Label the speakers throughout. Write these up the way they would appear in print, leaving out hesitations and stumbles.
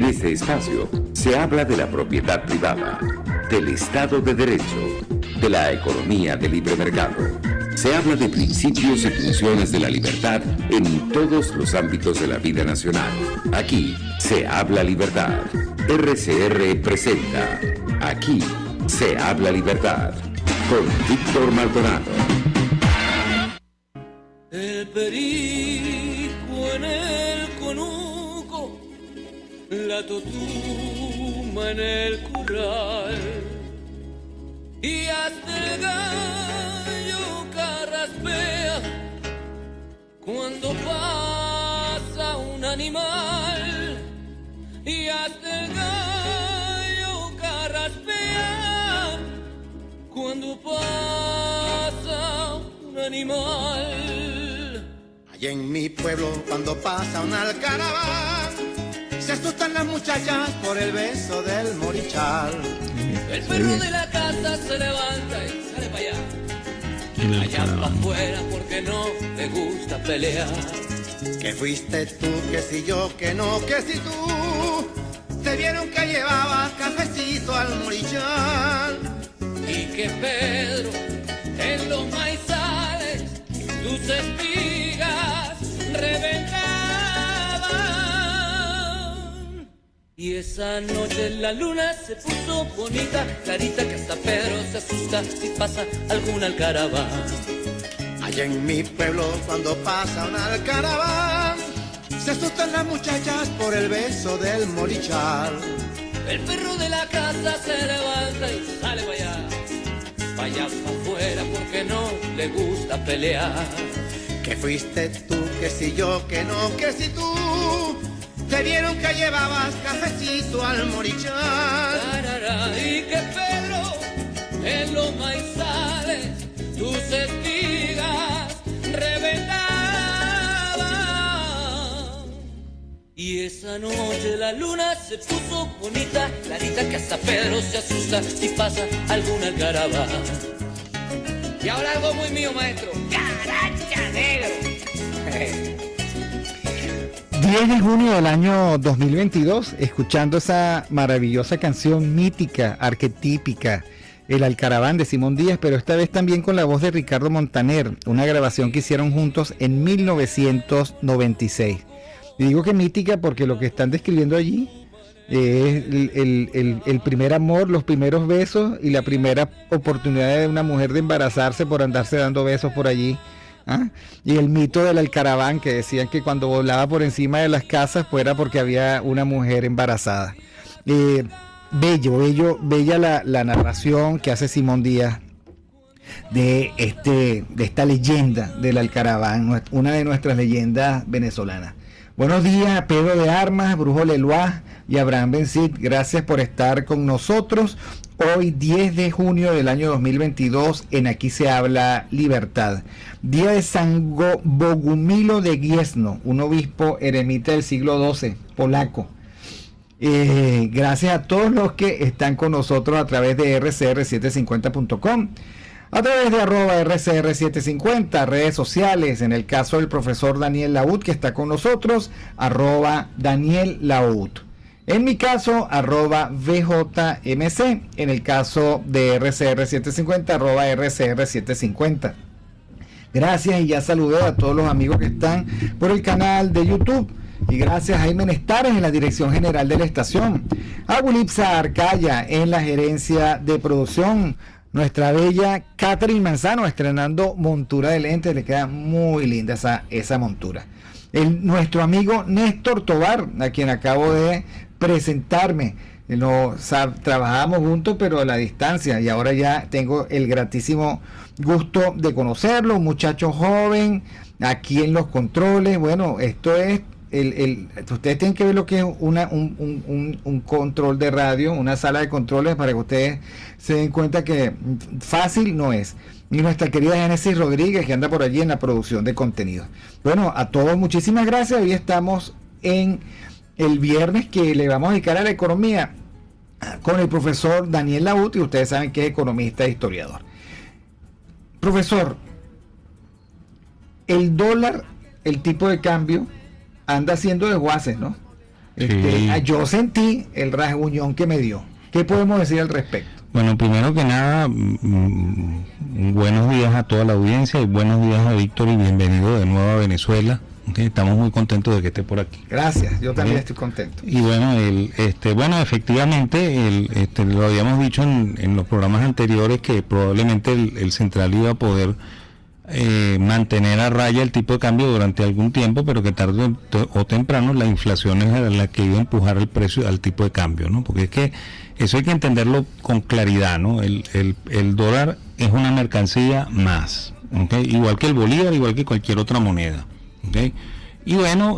Speaker 1: este espacio se habla de la propiedad privada, del Estado de Derecho, de la economía de libre mercado. Se habla de principios y funciones de la libertad en todos los ámbitos de la vida nacional. Aquí se habla libertad. RCR presenta Aquí se habla libertad con Víctor Maldonado.
Speaker 2: El perico en el conuco, la totuma en el curral y hasta el gallo carraspea cuando pasa un animal y hasta el gallo carraspea cuando pasa un animal.
Speaker 3: Allá en mi pueblo cuando pasa un alcaraván se asustan las muchachas por el beso del morichal.
Speaker 2: El perro de la casa se levanta y sale para allá. Allá para afuera porque no le gusta pelear.
Speaker 3: Que fuiste tú, que si yo, que no, que si tú. Te vieron que llevabas cafecito al morichal.
Speaker 2: Y que Pedro en los maizales tus espigas reventaban. Y esa noche la luna se puso bonita, clarita, que hasta Pedro se asusta si pasa algún alcaraván.
Speaker 3: Allá en mi pueblo cuando pasa un alcaraván se asustan las muchachas por el beso del morichal.
Speaker 2: El perro de la casa se levanta y sale para allá para afuera porque no le gusta pelear.
Speaker 3: Que fuiste tú, que si yo, que no, que si tú. Te vieron que llevabas cafecito al morichal.
Speaker 2: Y que Pedro en los maizales tus espigas reventaban. Y esa noche la luna se puso bonita, clarita, que hasta Pedro se asusta si pasa algún alcaraván. Y ahora algo muy mío, maestro. ¡Caracha negro!
Speaker 4: 10 de junio del año 2022, escuchando esa maravillosa canción mítica, arquetípica, El Alcaraván de Simón Díaz, pero esta vez también con la voz de Ricardo Montaner, una grabación que hicieron juntos en 1996. Y digo que mítica porque lo que están describiendo allí es el primer amor, los primeros besos y la primera oportunidad de una mujer de embarazarse por andarse dando besos por allí. ¿Ah? Y el mito del alcaraván, que decían que cuando volaba por encima de las casas pues era porque había una mujer embarazada. Bella la narración que hace Simón Díaz de esta leyenda del alcaraván, una de nuestras leyendas venezolanas. Buenos días, Pedro de Armas, Brujo Lelois y Abraham Bencid. Gracias por estar con nosotros. Hoy, 10 de junio del año 2022, en Aquí se habla libertad. Día de San Bogumilo de Giesno, un obispo eremita del siglo XII, polaco. Gracias a todos los que están con nosotros a través de rcr750.com. A través de @RCR750, redes sociales, en el caso del profesor Daniel Laud, que está con nosotros, @Daniel Laud. En mi caso, @VJMC, en el caso de RCR750, @RCR750. Gracias y ya saludé a todos los amigos que están por el canal de YouTube. Y gracias a Jaime Nestares en la dirección general de la estación. A Wilipsa Arcaya en la gerencia de producción. Nuestra bella Catherine Manzano estrenando montura de lentes, le queda muy linda esa montura. Nuestro amigo Néstor Tobar, a quien acabo de presentarme. Trabajábamos juntos pero a la distancia y ahora ya tengo el gratísimo gusto de conocerlo, un muchacho joven, aquí en los controles. Bueno, esto es ustedes tienen que ver lo que es un control de radio, una sala de controles, para que ustedes se den cuenta que fácil no es. Y nuestra querida Génesis Rodríguez, que anda por allí en la producción de contenido. Bueno, a todos muchísimas gracias. Hoy estamos en el viernes que le vamos a dedicar a la economía con el profesor Daniel Laud, y ustedes saben que es economista e historiador. Profesor, el dólar, el tipo de cambio anda haciendo desguaces, ¿no? Yo sentí el rasguñón que me dio. ¿Qué podemos decir al respecto?
Speaker 5: Bueno, primero que nada, buenos días a toda la audiencia y buenos días a Víctor y bienvenido de nuevo a Venezuela. Estamos muy contentos de que esté por aquí.
Speaker 4: Gracias, yo también estoy contento.
Speaker 5: Y bueno, efectivamente, lo habíamos dicho en los programas anteriores que probablemente el central iba a poder mantener a raya el tipo de cambio durante algún tiempo, pero que tarde o temprano la inflación es la que iba a empujar el precio al tipo de cambio, ¿no? Porque es que eso hay que entenderlo con claridad, ¿no? El dólar es una mercancía más, ¿okay? Igual que el bolívar, igual que cualquier otra moneda, ¿okay? Y bueno,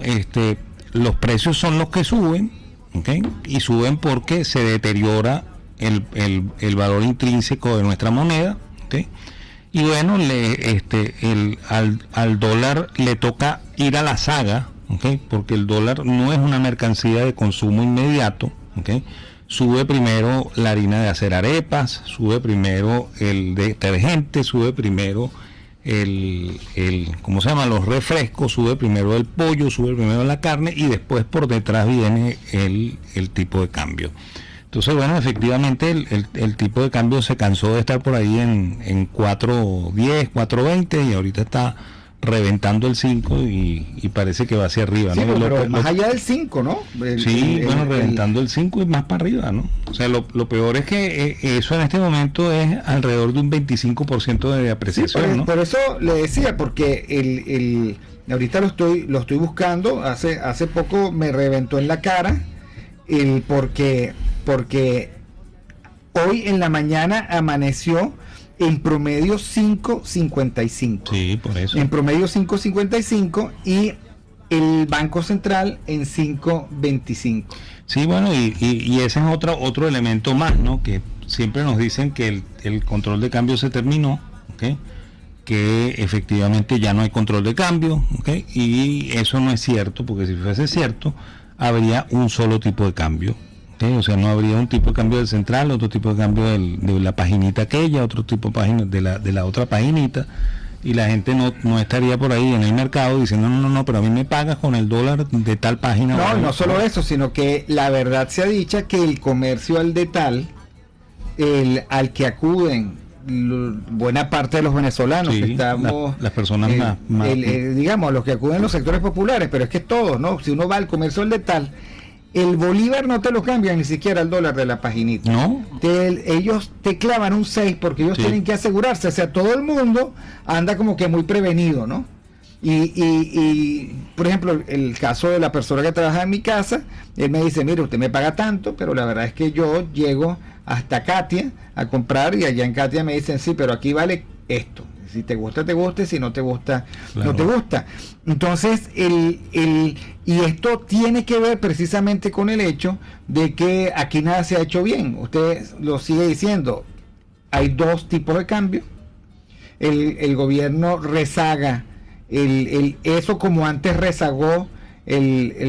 Speaker 5: los precios son los que suben, ¿okay? Y suben porque se deteriora el valor intrínseco de nuestra moneda, ¿okay? Y bueno, al dólar le toca ir a la saga, ¿okay? Porque el dólar no es una mercancía de consumo inmediato, ¿okay? Sube primero la harina de hacer arepas, sube primero el detergente, sube primero ¿cómo se llama? Los refrescos, sube primero el pollo, sube primero la carne y después por detrás viene el tipo de cambio. Entonces, bueno, efectivamente el tipo de cambio se cansó de estar por ahí en 4.10, 4.20 y ahorita está reventando el 5 y parece que va hacia arriba,
Speaker 4: sí,
Speaker 5: ¿no?
Speaker 4: Pero más allá del 5, ¿no?
Speaker 5: Reventando el 5 y más para arriba, ¿no? O sea, lo peor es que eso en este momento es alrededor de un 25% de apreciación,
Speaker 4: sí,
Speaker 5: ¿no?
Speaker 4: Por eso le decía, porque ahorita lo estoy buscando, hace poco me reventó en la cara, porque hoy en la mañana amaneció en promedio 5.55.
Speaker 5: Sí, por eso.
Speaker 4: En promedio 5.55 y el Banco Central en 5.25.
Speaker 5: Sí, bueno, y ese es otro elemento más, ¿no? Que siempre nos dicen que el control de cambio se terminó, ¿okay? Que efectivamente ya no hay control de cambio, ¿okay? Y eso no es cierto, porque si fuese cierto, habría un solo tipo de cambio. O sea, no habría un tipo de cambio del central, otro tipo de cambio de la paginita aquella, otro tipo de página de la otra paginita, y la gente no estaría por ahí en el mercado diciendo no, pero a mí me pagas con el dólar de tal página.
Speaker 4: No solo eso, sino que la verdad sea dicha que el comercio al detal, al que acuden buena parte de los venezolanos,
Speaker 5: sí,
Speaker 4: que estamos
Speaker 5: las personas más
Speaker 4: digamos, los que acuden a los sectores populares, pero es que todos, ¿no? Si uno va al comercio al detal, el bolívar no te lo cambian ni siquiera al dólar de la paginita.
Speaker 5: No.
Speaker 4: Ellos te clavan un 6 porque ellos tienen que asegurarse. O sea, todo el mundo anda como que muy prevenido, ¿no? Y por ejemplo, el caso de la persona que trabaja en mi casa, él me dice, mire, usted me paga tanto, pero la verdad es que yo llego hasta Katia a comprar y allá en Katia me dicen, sí, pero aquí vale esto. Si te gusta, te gusta, si no te gusta, claro, no te gusta. Entonces, y esto tiene que ver precisamente con el hecho de que aquí nada se ha hecho bien. Usted lo sigue diciendo, hay dos tipos de cambio. El gobierno rezaga eso como antes rezagó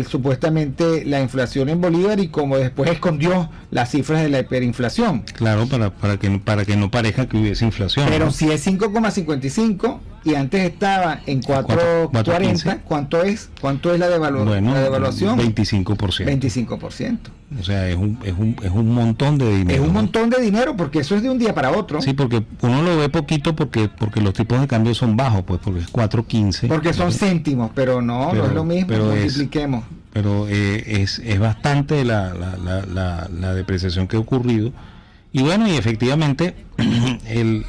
Speaker 4: supuestamente la inflación en Bolívar y como después escondió las cifras de la hiperinflación.
Speaker 5: Claro, para que no parezca que hubiese inflación.
Speaker 4: Pero
Speaker 5: ¿no?
Speaker 4: Si es 5,55 y antes estaba en 4.40, ¿cuánto es la devaluación?
Speaker 5: 25%.
Speaker 4: 25%.
Speaker 5: O sea, es un montón de dinero.
Speaker 4: Es un montón de dinero porque eso es de un día para otro.
Speaker 5: Sí, porque uno lo ve poquito porque los tipos de cambio son bajos, pues porque es 4.15.
Speaker 4: Porque son céntimos, pero no es lo mismo, multipliquemos.
Speaker 5: Pero es bastante la depreciación que ha ocurrido. Y bueno, y efectivamente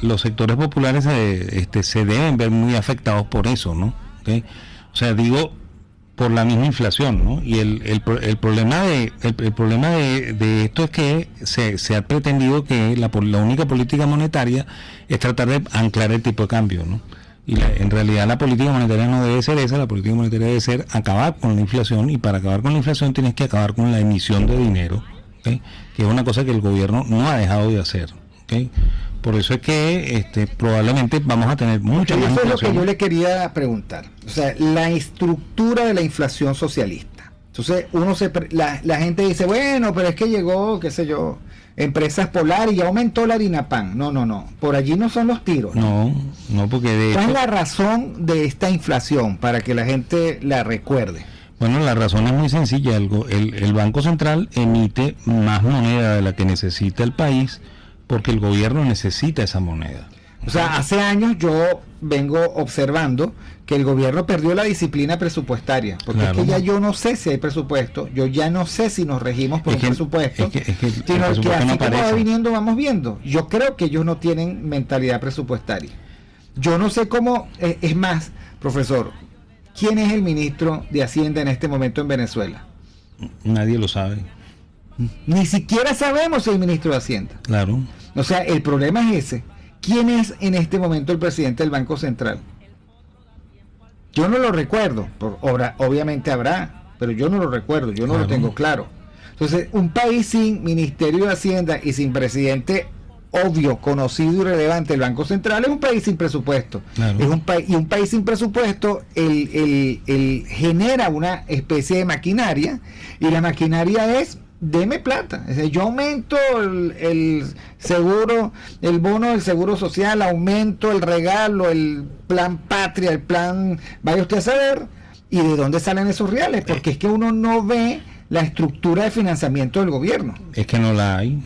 Speaker 5: los sectores populares se deben ver muy afectados por eso, ¿no? ¿Okay? O sea, digo, por la misma inflación, ¿no? Y el problema de esto es que se ha pretendido que la única política monetaria es tratar de anclar el tipo de cambio, ¿no? Y en realidad la política monetaria no debe ser esa, la política monetaria debe ser acabar con la inflación, y para acabar con la inflación tienes que acabar con la emisión de dinero, ¿okay? Que es una cosa que el gobierno no ha dejado de hacer, ¿okay? Por eso es que probablemente vamos a tener mucha más inflación. Eso es lo
Speaker 4: que yo le quería preguntar, o sea, la estructura de la inflación socialista. Entonces la gente dice, bueno, pero es que llegó, qué sé yo, Empresas Polar y ya aumentó la harina pan. No, por allí no son los tiros.
Speaker 5: No, porque de
Speaker 4: ¿Cuál es la razón de esta inflación para que la gente la recuerde?
Speaker 5: Bueno, la razón es muy sencilla. El Banco Central emite más moneda de la que necesita el país porque el gobierno necesita esa moneda.
Speaker 4: O sea, hace años yo vengo observando que el gobierno perdió la disciplina presupuestaria, porque
Speaker 5: Claro.
Speaker 4: es que ya yo no sé si hay presupuesto, yo ya no sé si nos regimos por un presupuesto,
Speaker 5: es que el
Speaker 4: sino que
Speaker 5: presupuesto
Speaker 4: así
Speaker 5: no
Speaker 4: como va
Speaker 5: aparece.
Speaker 4: viniendo, vamos viendo. Yo creo que ellos no tienen mentalidad presupuestaria. Yo no sé cómo, es más, profesor, ¿quién es el ministro de Hacienda en este momento en Venezuela?
Speaker 5: Nadie lo sabe.
Speaker 4: Ni siquiera sabemos si hay ministro de Hacienda.
Speaker 5: Claro.
Speaker 4: O sea, el problema es ese. ¿Quién es en este momento el presidente del Banco Central? Yo no lo recuerdo. Obviamente habrá, pero yo no lo recuerdo, yo no lo tengo claro. Entonces, un país sin Ministerio de Hacienda y sin presidente obvio, conocido y relevante del Banco Central es un país sin presupuesto.
Speaker 5: Claro.
Speaker 4: Es un país sin presupuesto genera una especie de maquinaria, y la maquinaria es: deme plata. Es decir, yo aumento el seguro, el bono del seguro social, aumento el regalo, el plan patria, el plan, vaya usted a saber, y de dónde salen esos reales, porque es que uno no ve la estructura de financiamiento del gobierno.
Speaker 5: Es que no la hay.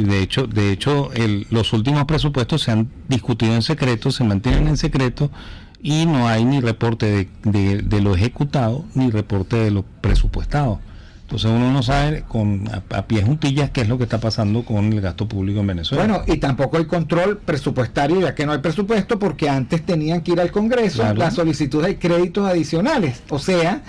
Speaker 5: De hecho, los últimos presupuestos se han discutido en secreto, se mantienen en secreto, y no hay ni reporte de lo ejecutado, ni reporte de lo presupuestado. Entonces uno no sabe a pies juntillas qué es lo que está pasando con el gasto público en Venezuela.
Speaker 4: Bueno, y tampoco hay control presupuestario, ya que no hay presupuesto, porque antes tenían que ir al Congreso la solicitud de créditos adicionales, o sea,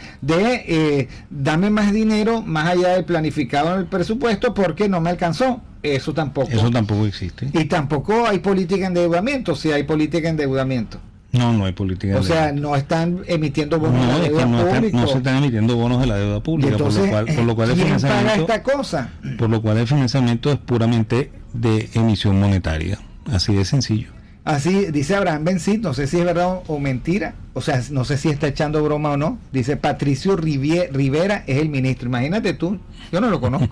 Speaker 4: dame más dinero más allá del planificado en el presupuesto porque no me alcanzó. Eso tampoco
Speaker 5: existe.
Speaker 4: Y tampoco hay política de endeudamiento. Si hay política de endeudamiento,
Speaker 5: No hay política.
Speaker 4: O sea, no están emitiendo bonos de la deuda pública.
Speaker 5: No se están emitiendo bonos de la deuda pública,
Speaker 4: Entonces,
Speaker 5: por lo cual el
Speaker 4: ¿quién
Speaker 5: financiamiento,
Speaker 4: paga esta cosa?
Speaker 5: por lo cual el financiamiento es puramente de emisión monetaria, así de sencillo.
Speaker 4: Así dice Abraham Benzit, no sé si es verdad o mentira, o sea, no sé si está echando broma o no. Dice: Patricio Rivera es el ministro. Imagínate tú, yo no lo conozco.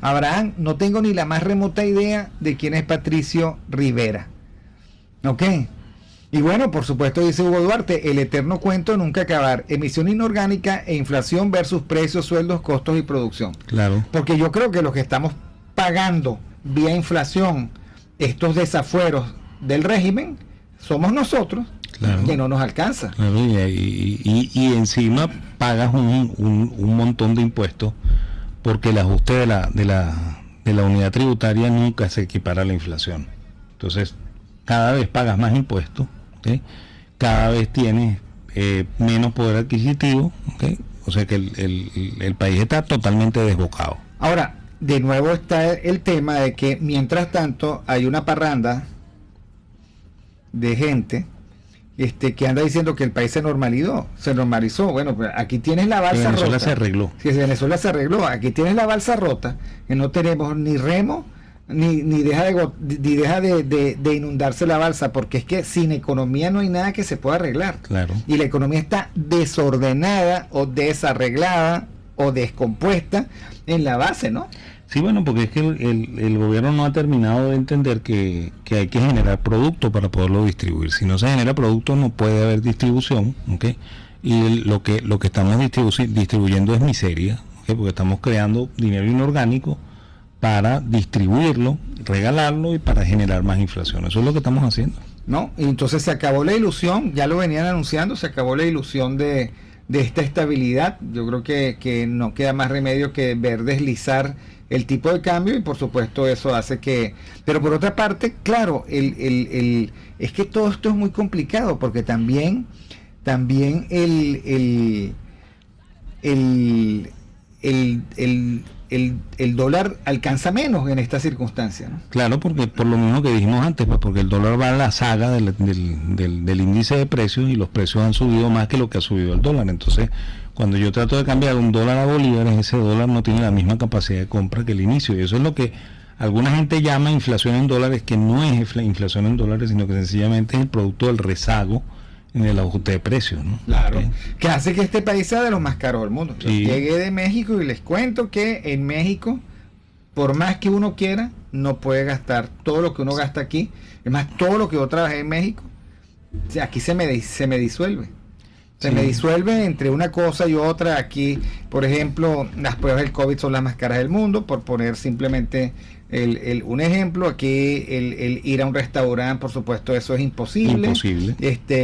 Speaker 4: Abraham, no tengo ni la más remota idea de quién es Patricio Rivera. ¿Ok? Y bueno, por supuesto, dice Hugo Duarte, el eterno cuento de nunca acabar: emisión inorgánica e inflación versus precios, sueldos, costos y producción.
Speaker 5: Claro.
Speaker 4: Porque yo creo que los que estamos pagando vía inflación estos desafueros del régimen somos nosotros,
Speaker 5: Claro.
Speaker 4: que no nos alcanza.
Speaker 5: Claro, y encima pagas un montón de impuestos, porque el ajuste de la unidad tributaria nunca se equipara a la inflación. Entonces, cada vez pagas más impuestos, ¿okay? Cada vez tienes menos poder adquisitivo, ¿okay? O sea que el país está totalmente desbocado.
Speaker 4: Ahora, de nuevo está el tema de que mientras tanto hay una parranda de gente que anda diciendo que el país se normalizó. Bueno, pues aquí tienes la balsa rota.
Speaker 5: Venezuela se arregló.
Speaker 4: Sí, Venezuela se arregló. Aquí tienes la balsa rota, que no tenemos ni remo, ni deja de inundarse la balsa, porque es que sin economía no hay nada que se pueda arreglar.
Speaker 5: Claro.
Speaker 4: Y la economía está desordenada o desarreglada o descompuesta en la base, ¿no?
Speaker 5: Sí, bueno, porque es que el gobierno no ha terminado de entender que hay que generar producto para poderlo distribuir. Si no se genera producto, no puede haber distribución, ¿okay? Y lo que estamos distribuyendo es miseria, ¿okay? Porque estamos creando dinero inorgánico para distribuirlo, regalarlo y para generar más inflación. Eso es lo que estamos haciendo.
Speaker 4: ¿No? Y entonces se acabó la ilusión, ya lo venían anunciando, se acabó la ilusión de esta estabilidad. Yo creo que no queda más remedio que ver deslizar el tipo de cambio, y por supuesto eso hace que... Pero por otra parte, claro, es que todo esto es muy complicado, porque también el dólar alcanza menos en esta circunstancia, ¿no?
Speaker 5: Claro, porque por lo mismo que dijimos antes, pues porque el dólar va a la saga del índice de precios, y los precios han subido más que lo que ha subido el dólar. Entonces, cuando yo trato de cambiar un dólar a bolívares, ese dólar no tiene la misma capacidad de compra que el inicio, y eso es lo que alguna gente llama inflación en dólares, que no es inflación en dólares, sino que sencillamente es el producto del rezago en el ajuste de precios, ¿no?
Speaker 4: Claro. Que hace que este país sea de los más caros del mundo.
Speaker 5: Sí.
Speaker 4: Yo llegué de México y les cuento que en México, por más que uno quiera, no puede gastar todo lo que uno gasta aquí. Es más, todo lo que yo trabajé en México, aquí se me disuelve. Se me disuelve entre una cosa y otra. Aquí, por ejemplo, las pruebas del COVID son las más caras del mundo, por poner simplemente un ejemplo. Aquí el ir a un restaurante, por supuesto, eso es imposible.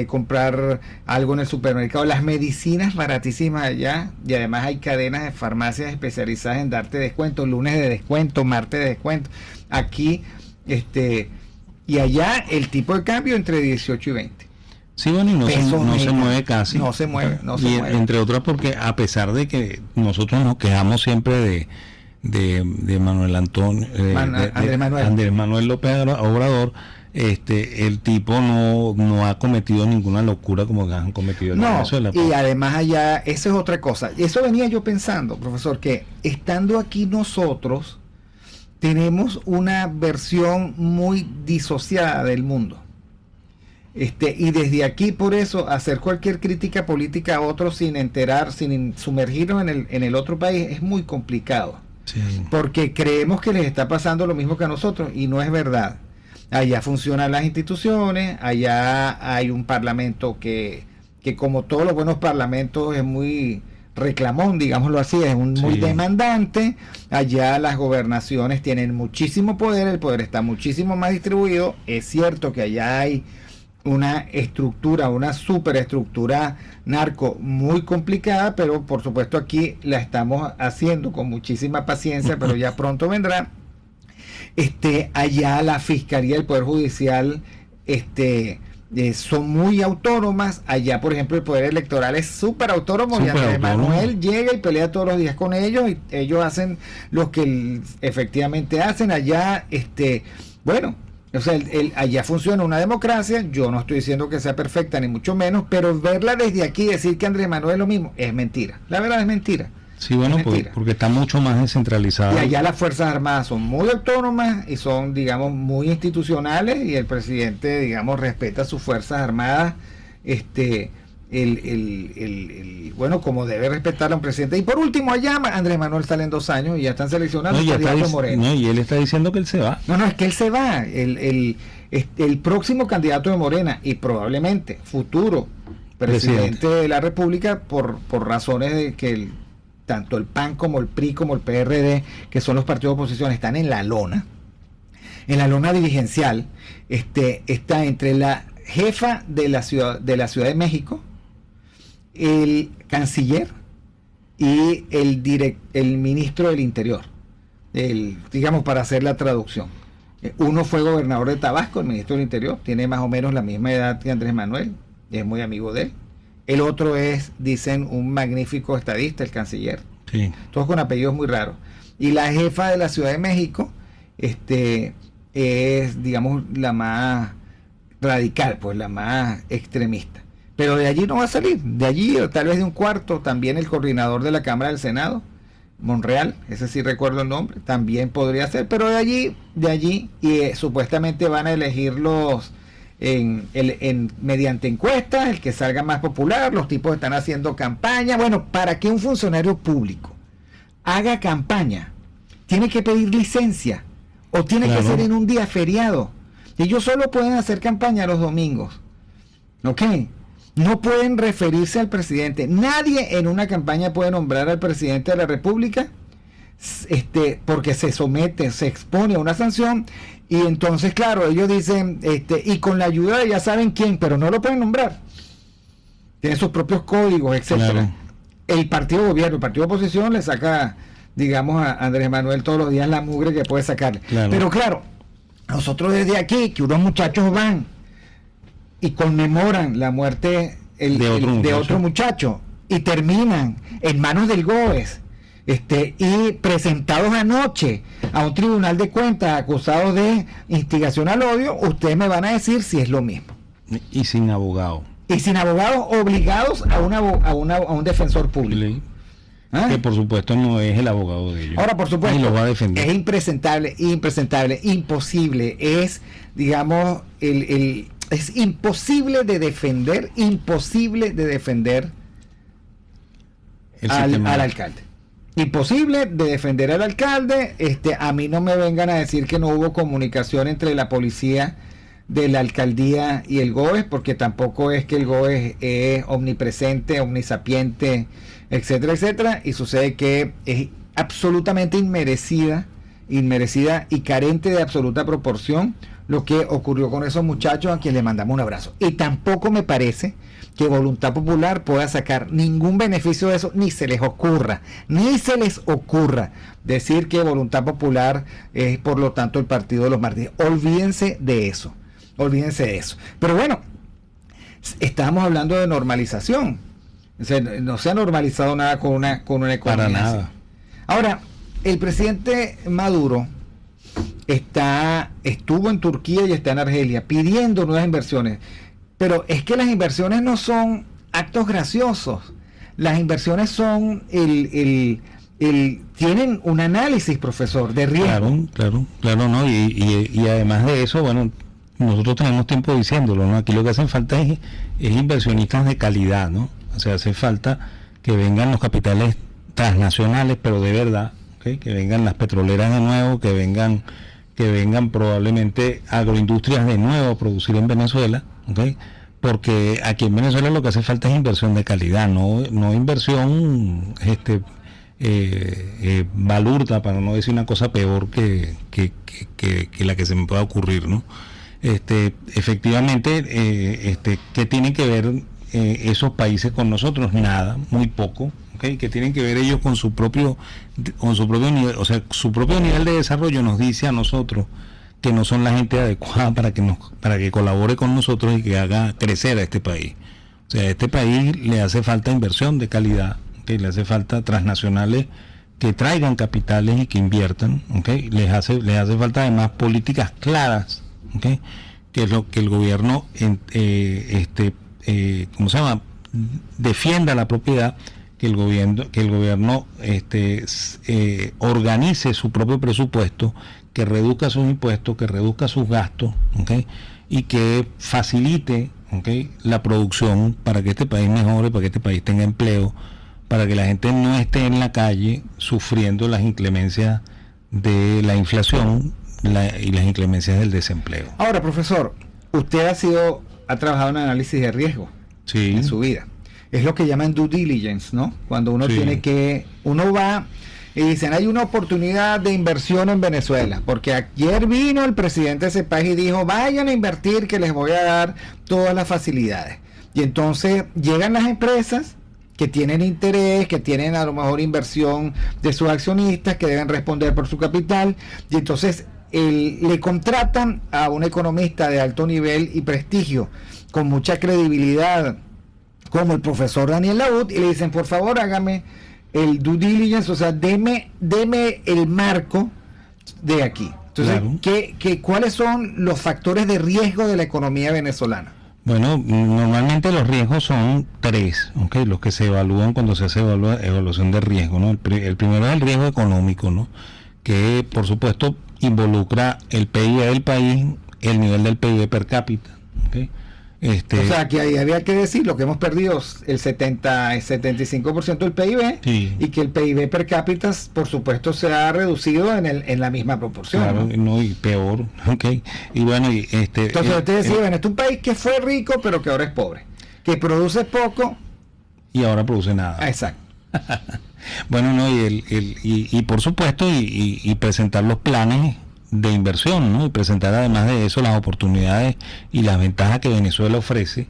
Speaker 4: Comprar algo en el supermercado, las medicinas baratísimas allá, y además hay cadenas de farmacias especializadas en darte descuentos, lunes de descuento, martes de descuento. Aquí, y allá el tipo de cambio entre 18 y 20.
Speaker 5: Sí, bueno, y no se mueve casi.
Speaker 4: No se mueve.
Speaker 5: Entre otras porque a pesar de que nosotros nos quejamos siempre de Manuel Antonio, Andrés Manuel López Obrador, el tipo no ha cometido ninguna locura como que han cometido en Venezuela.
Speaker 4: Y además allá, eso es otra cosa. Eso venía yo pensando, profesor, que estando aquí nosotros tenemos una versión muy disociada del mundo. Y desde aquí, por eso, hacer cualquier crítica política a otros sin sumergirnos en el otro país es muy complicado.
Speaker 5: Sí.
Speaker 4: Porque creemos que les está pasando lo mismo que a nosotros, y no es verdad. Allá funcionan las instituciones, allá hay un parlamento que como todos los buenos parlamentos es muy reclamón, digámoslo así, es muy demandante. Allá las gobernaciones tienen muchísimo poder, el poder está muchísimo más distribuido. Es cierto que allá hay una estructura, una superestructura narco muy complicada, pero por supuesto aquí la estamos haciendo con muchísima paciencia, pero ya pronto vendrá. Allá la fiscalía, el poder judicial, son muy autónomas. Allá, por ejemplo, el poder electoral es súper autónomo, y Andrés Manuel llega y pelea todos los días con ellos, y ellos hacen lo que efectivamente hacen. Allá, o sea, allá funciona una democracia. Yo no estoy diciendo que sea perfecta, ni mucho menos, pero verla desde aquí, decir que Andrés Manuel es lo mismo, es mentira. La verdad es mentira.
Speaker 5: Sí, bueno, porque está mucho más descentralizado.
Speaker 4: Y allá las Fuerzas Armadas son muy autónomas y son, digamos, muy institucionales, y el presidente, digamos, respeta sus Fuerzas Armadas, bueno, como debe respetar a un presidente. Y por último, allá Andrés Manuel sale en 2 años y ya están seleccionando
Speaker 5: y él está diciendo que él se va.
Speaker 4: No, es que él se va. El próximo candidato de Morena, y probablemente futuro presidente de la República, por razones de que tanto el PAN como el PRI como el PRD, que son los partidos de oposición, están en la lona dirigencial. Está entre la jefa de la Ciudad de México, el canciller y el ministro del Interior, digamos, para hacer la traducción. Uno fue gobernador de Tabasco, el ministro del Interior, tiene más o menos la misma edad que Andrés Manuel, es muy amigo de él. El otro es, dicen, un magnífico estadista, el canciller.
Speaker 5: Sí.
Speaker 4: Todos con apellidos muy raros. Y la jefa de la Ciudad de México, es, digamos, la más radical, pues la más extremista. Pero de allí no va a salir. De allí, o tal vez de un cuarto, también el coordinador de la Cámara del Senado, Monreal, ese sí recuerdo el nombre, también podría ser, pero de allí, y supuestamente van a elegirlos mediante encuestas, el que salga más popular. Los tipos están haciendo campaña. Bueno, para que un funcionario público haga campaña, tiene que pedir licencia, o tiene que ser en un día feriado. Ellos solo pueden hacer campaña los domingos, ¿ok? No pueden referirse al presidente. Nadie en una campaña puede nombrar al presidente de la República, porque se expone a una sanción. Y entonces, claro, ellos dicen, y con la ayuda de ya saben quién, pero no lo pueden nombrar. Tienen sus propios códigos, etcétera.
Speaker 5: Claro.
Speaker 4: El partido gobierno, el partido de oposición le saca, digamos, a Andrés Manuel todos los días la mugre que puede sacarle.
Speaker 5: Claro.
Speaker 4: Pero claro, nosotros desde aquí, que unos muchachos van y conmemoran la muerte de otro muchacho y terminan en manos del GOES, y presentados anoche a un tribunal de cuentas acusados de instigación al odio, ustedes me van a decir si es lo mismo.
Speaker 5: Y sin abogado.
Speaker 4: Y sin abogados, obligados a un defensor público.
Speaker 5: ¿Ah? Que por supuesto no es el abogado de ellos.
Speaker 4: Ahora, por supuesto,
Speaker 5: y lo va a defender.
Speaker 4: Es impresentable, imposible. Es, digamos, es imposible de defender al alcalde. Imposible de defender al alcalde. A mí no me vengan a decir que no hubo comunicación entre la policía de la alcaldía y el GOES, porque tampoco es que el GOES es omnipresente, omnisapiente, etcétera, etcétera, y sucede que es absolutamente inmerecida y carente de absoluta proporción lo que ocurrió con esos muchachos, a quienes le mandamos un abrazo. Y tampoco me parece que Voluntad Popular pueda sacar ningún beneficio de eso, ni se les ocurra decir que Voluntad Popular es por lo tanto el partido de los mártires. Olvídense de eso. Pero bueno, estábamos hablando de normalización. O sea, no se ha normalizado nada con una economía
Speaker 5: para nada
Speaker 4: así. Ahora, el presidente Maduro estuvo en Turquía y está en Argelia pidiendo nuevas inversiones. Pero es que las inversiones no son actos graciosos. Las inversiones son tienen un análisis, profesor, de riesgo.
Speaker 5: Claro, ¿no? Y además de eso, bueno, nosotros tenemos tiempo diciéndolo, ¿no? Aquí lo que hacen falta es inversionistas de calidad, ¿no? O sea, hace falta que vengan los capitales transnacionales, pero de verdad, ¿okay? Que vengan las petroleras de nuevo, que vengan probablemente agroindustrias de nuevo a producir en Venezuela, ¿okay? Porque aquí en Venezuela lo que hace falta es inversión de calidad, no inversión balurda, para no decir una cosa peor que la que se me pueda ocurrir, ¿no? Efectivamente, ¿qué tienen que ver esos países con nosotros? Nada, muy poco. ¿Okay? Que tienen que ver ellos con su propio nivel, o sea, su propio nivel de desarrollo nos dice a nosotros que no son la gente adecuada para que colabore con nosotros y que haga crecer a este país. O sea, a este país le hace falta inversión de calidad, ¿okay? Le hace falta transnacionales que traigan capitales y que inviertan, ¿okay? Les hace falta además políticas claras, ¿okay? Que es lo que el gobierno defienda la propiedad, que el gobierno organice su propio presupuesto, que reduzca sus impuestos, que reduzca sus gastos, ¿okay? Y que facilite, ¿okay? La producción para que este país mejore, para que este país tenga empleo, para que la gente no esté en la calle sufriendo las inclemencias de la inflación y las inclemencias del desempleo.
Speaker 4: Ahora, profesor, usted ha trabajado en análisis de riesgo, sí, en su vida. Es lo que llaman due diligence, ¿no? Cuando uno uno va y dicen, hay una oportunidad de inversión en Venezuela, porque ayer vino el presidente de ese país y dijo, vayan a invertir que les voy a dar todas las facilidades. Y entonces llegan las empresas que tienen interés, que tienen a lo mejor inversión de sus accionistas, que deben responder por su capital, y entonces le contratan a un economista de alto nivel y prestigio, con mucha credibilidad, como el profesor Daniel Laud, y le dicen, por favor, hágame el due diligence, o sea, deme el marco de aquí. Entonces, claro. ¿Cuáles son los factores de riesgo de la economía venezolana?
Speaker 5: Bueno, normalmente los riesgos son 3, ¿okay? Los que se evalúan cuando se hace evaluación de riesgo, ¿no? El primero es el riesgo económico, ¿no? Que por supuesto involucra el PIB del país, el nivel del PIB per cápita, ¿okay?
Speaker 4: O sea, que ahí había que decir lo que hemos perdido el 75% del PIB, sí, y que el PIB per cápita, por supuesto, se ha reducido en la misma proporción.
Speaker 5: Claro, ¿no? Y peor, ¿okay? Y bueno,
Speaker 4: entonces usted decía, bueno, este es un país que fue rico, pero que ahora es pobre, que produce poco
Speaker 5: y ahora produce nada.
Speaker 4: Exacto.
Speaker 5: Bueno, no, y por supuesto, y presentar los planes de inversión, ¿no? Y presentar además de eso las oportunidades y las ventajas que Venezuela ofrece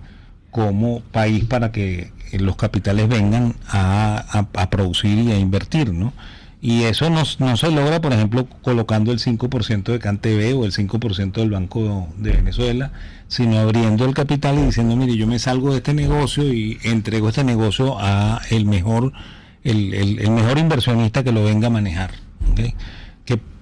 Speaker 5: como país para que los capitales vengan a producir y a invertir, ¿no? Y eso no se logra, por ejemplo, colocando el 5% de CanTV o el 5% del Banco de Venezuela, sino abriendo el capital y diciendo, mire, yo me salgo de este negocio y entrego este negocio a el mejor inversionista que lo venga a manejar, ¿okay?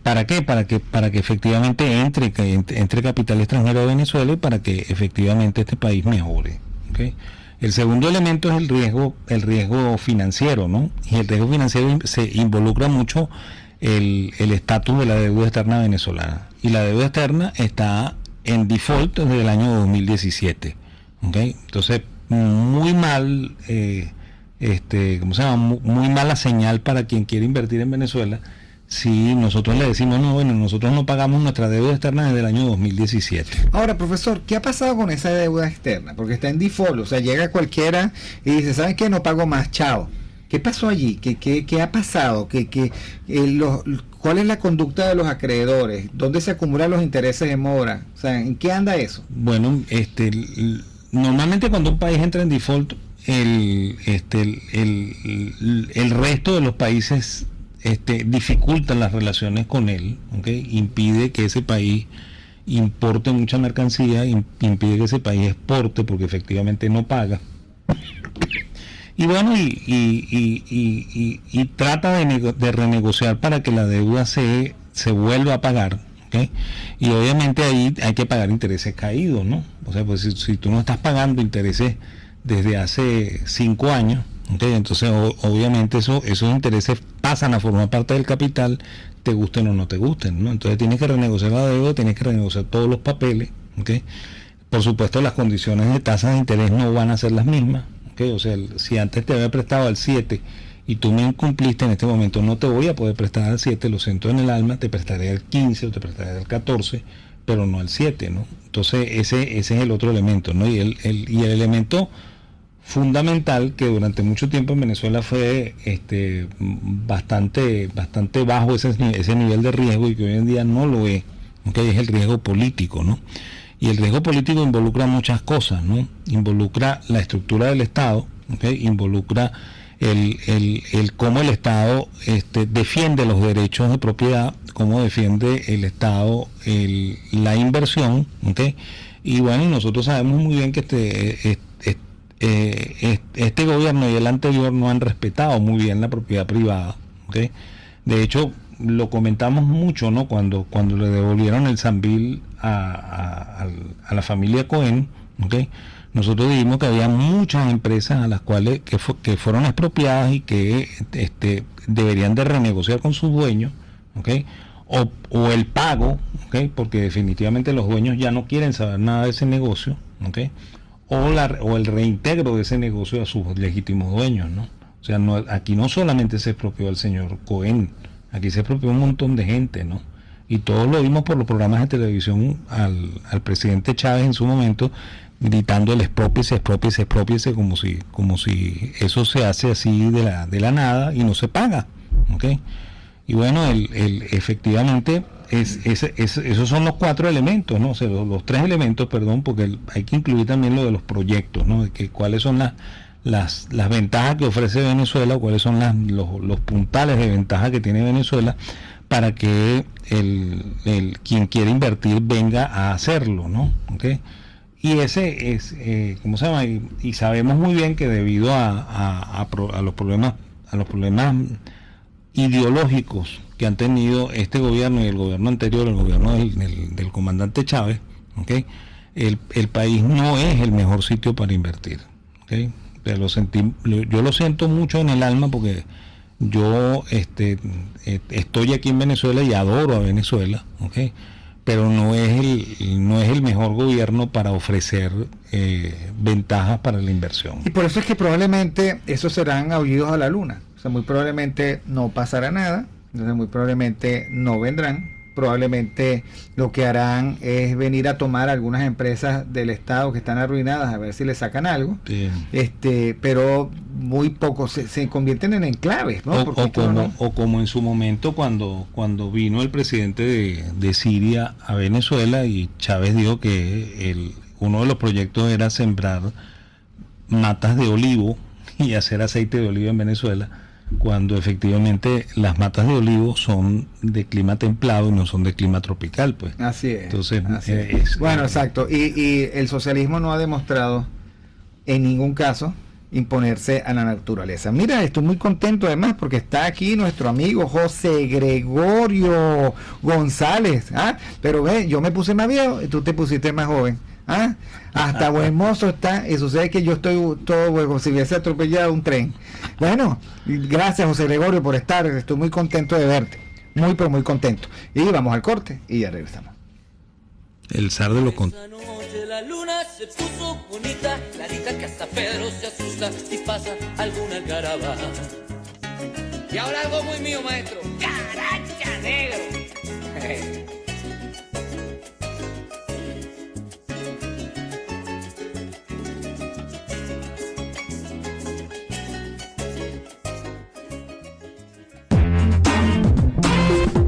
Speaker 5: ¿Para qué? Para que efectivamente entre capital extranjero a Venezuela y para que efectivamente este país mejore, ¿okay? El segundo elemento es el riesgo financiero, ¿no? Y el riesgo financiero se involucra mucho el estatus de la deuda externa venezolana. Y la deuda externa está en default desde el año 2017, ¿okay? Entonces, muy mal, ¿cómo se llama? Muy mala señal para quien quiere invertir en Venezuela sí, nosotros le decimos, no, bueno, nosotros no pagamos nuestra deuda externa desde el año 2017.
Speaker 4: Ahora, profesor, ¿qué ha pasado con esa deuda externa? Porque está en default, o sea, llega cualquiera y dice, ¿saben qué? No pago más, chao. ¿Qué pasó allí? ¿Qué ha pasado? ¿Cuál es la conducta de los acreedores? ¿Dónde se acumulan los intereses de mora? O sea, ¿en qué anda eso?
Speaker 5: Bueno, normalmente cuando un país entra en default, el resto de los países dificultan las relaciones con él, ¿okay? Impide que ese país importe mucha mercancía, impide que ese país exporte porque efectivamente no paga. Y bueno, y trata de renegociar para que la deuda se vuelva a pagar, ¿okay? Y obviamente ahí hay que pagar intereses caídos, ¿no? O sea, pues si tú no estás pagando intereses desde hace 5 años, ¿okay? Entonces obviamente esos intereses pasan a formar parte del capital, te gusten o no te gusten, ¿no? Entonces tienes que renegociar la deuda, tienes que renegociar todos los papeles, ¿okay? Por supuesto las condiciones de tasas de interés no van a ser las mismas, ¿okay? O sea, si antes te había prestado al 7 y tú me incumpliste, en este momento no te voy a poder prestar al 7, lo siento en el alma, te prestaré al 15 o te prestaré al 14, pero no al 7, ¿no? Entonces ese es el otro elemento, ¿no? Y el elemento fundamental que durante mucho tiempo en Venezuela fue bastante bajo ese nivel de riesgo y que hoy en día no lo es, ¿okay? Es el riesgo político, ¿no? Y el riesgo político involucra muchas cosas, ¿no? Involucra la estructura del Estado, ¿okay? Involucra el cómo el Estado defiende los derechos de propiedad, cómo defiende el Estado la inversión, ¿okay? Y bueno, nosotros sabemos muy bien que este gobierno y el anterior no han respetado muy bien la propiedad privada, ¿okay? De hecho, lo comentamos mucho, ¿no? Cuando le devolvieron el Sambil a la familia Cohen, ¿okay? Nosotros dijimos que había muchas empresas a las cuales que fueron expropiadas y que deberían de renegociar con sus dueños, ¿okay? O el pago, ¿okay? Porque definitivamente los dueños ya no quieren saber nada de ese negocio, ¿okay? O el reintegro de ese negocio a sus legítimos dueños, ¿no? O sea, aquí no solamente se expropió al señor Cohen, aquí se expropió un montón de gente, ¿no? Y todos lo vimos por los programas de televisión al presidente Chávez en su momento gritando el expropiese, como si eso se hace así de la nada y no se paga, ¿ok? Y bueno, efectivamente esos son los 4 elementos, ¿no? O sea, los 3 elementos, perdón, porque hay que incluir también lo de los proyectos, ¿no? De que cuáles son las ventajas que ofrece Venezuela, cuáles son los puntales de ventaja que tiene Venezuela para que quien quiere invertir venga a hacerlo, ¿no? ¿Okay? Y ese es, ¿cómo se llama? Y sabemos muy bien que debido a los problemas ideológicos que han tenido este gobierno y el gobierno anterior, el gobierno del comandante Chávez, ¿okay? El país no es el mejor sitio para invertir, ¿okay? Yo lo siento mucho en el alma porque yo estoy aquí en Venezuela y adoro a Venezuela, ¿okay? Pero no es el mejor gobierno para ofrecer ventajas para la inversión.
Speaker 4: Y por eso es que probablemente esos serán aullidos a la luna. O sea, muy probablemente no pasará nada, entonces muy probablemente no vendrán. Probablemente lo que harán es venir a tomar algunas empresas del Estado que están arruinadas a ver si le sacan algo. Sí. Pero muy pocos se convierten en enclaves, ¿no?
Speaker 5: O como en su momento cuando vino el presidente de Siria a Venezuela y Chávez dijo que uno de los proyectos era sembrar matas de olivo y hacer aceite de oliva en Venezuela, cuando efectivamente las matas de olivo son de clima templado y no son de clima tropical, pues.
Speaker 4: Así es.
Speaker 5: Entonces,
Speaker 4: bueno, exacto. Y el socialismo no ha demostrado en ningún caso imponerse a la naturaleza. Mira, estoy muy contento además porque está aquí nuestro amigo José Gregorio González. Pero ve, yo me puse más viejo y tú te pusiste más joven. Hasta buen mozo está, y sucede que yo estoy todo como si hubiese atropellado un tren. Bueno, gracias José Gregorio por estar, estoy muy contento de verte, pero muy contento. Y vamos al corte y ya regresamos.
Speaker 5: El zar de lo con...
Speaker 2: Esa noche la luna se puso bonita, clarita que hasta Pedro se asusta si pasa alguna algaraba. Y ahora algo muy mío, maestro. ¡Caracha!
Speaker 6: negro.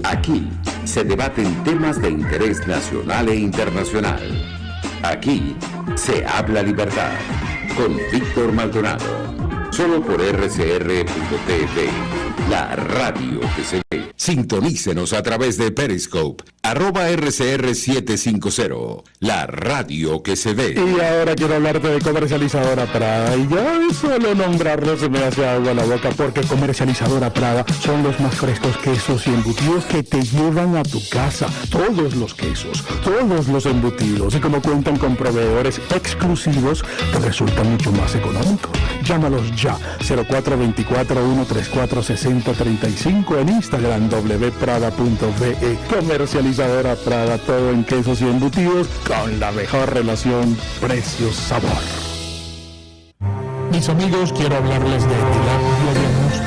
Speaker 1: Aquí se debaten temas de interés nacional e internacional. Aquí se habla libertad con Víctor Maldonado. Solo por RCR.tv, la radio que se ve. Sintonícenos a través de Periscope, @RCR750, la radio que se ve.
Speaker 7: Y ahora quiero hablarte de Comercializadora Prada. Y ya solo nombrarlo se me hace agua la boca, porque Comercializadora Prada son los más frescos quesos y embutidos que te llevan a tu casa. Todos los quesos, todos los embutidos. Y como cuentan con proveedores exclusivos, te resulta mucho más económico. Llámalos ya, 0424-134-6035 en Instagram, wprada.ve. Comercializadora Prada, todo en quesos y embutidos con la mejor relación precio-sabor. Mis amigos, quiero hablarles de Lab Biodiagnóstico,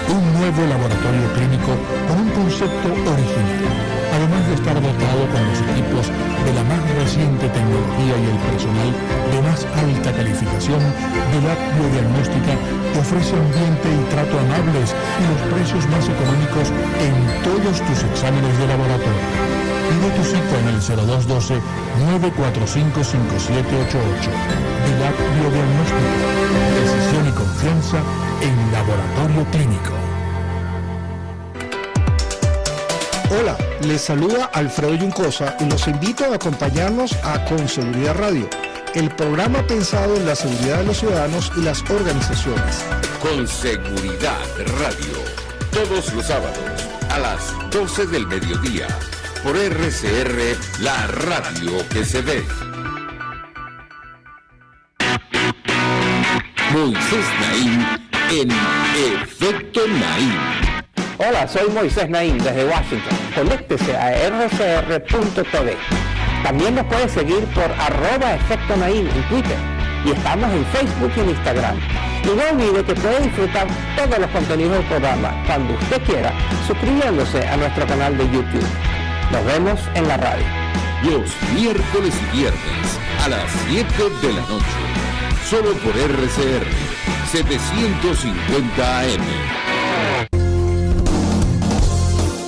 Speaker 7: un nuevo laboratorio clínico con un concepto original. Además de estar dotado con los equipos de la más reciente tecnología y el personal de más alta calificación, Lab Biodiagnóstica te ofrece ambiente y trato amables y los precios más económicos en todos tus exámenes de laboratorio. Pide tu cita en el 0212-945-5788. Lab Biodiagnóstica, decisión y confianza en laboratorio clínico.
Speaker 8: Hola, les saluda Alfredo Yuncosa y los invito a acompañarnos a Con Seguridad Radio, el programa pensado en la seguridad de los ciudadanos y las organizaciones.
Speaker 1: Con Seguridad Radio, todos los sábados a las 12 del mediodía, por RCR, la radio que se ve. Moisés Naim en Efecto Naim.
Speaker 9: Hola, soy Moisés Naim desde Washington. Conéctese a rcr.tv. También nos puede seguir por @Efecto Naim en Twitter. Y estamos en Facebook y en Instagram. Y no olvide que puede disfrutar todos los contenidos del programa cuando usted quiera, suscribiéndose a nuestro canal de YouTube. Nos vemos en la radio.
Speaker 1: Los miércoles y viernes a las 7 de la noche. Solo por RCR 750 AM.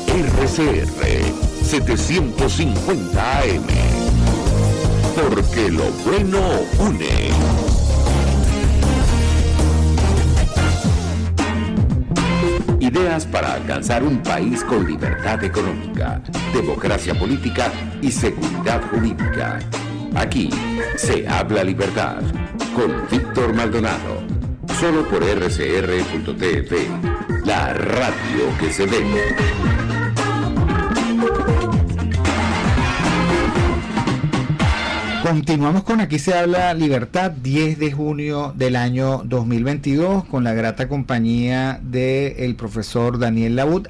Speaker 1: RCR 750 AM. Porque lo bueno une. Ideas para alcanzar un país con libertad económica, democracia política y seguridad jurídica. Aquí se habla libertad con Víctor Maldonado. Solo por RCR.tv, la radio que se ve.
Speaker 4: Continuamos con Aquí se habla libertad, 10 de junio del año 2022, con la grata compañía del profesor Daniel Laud,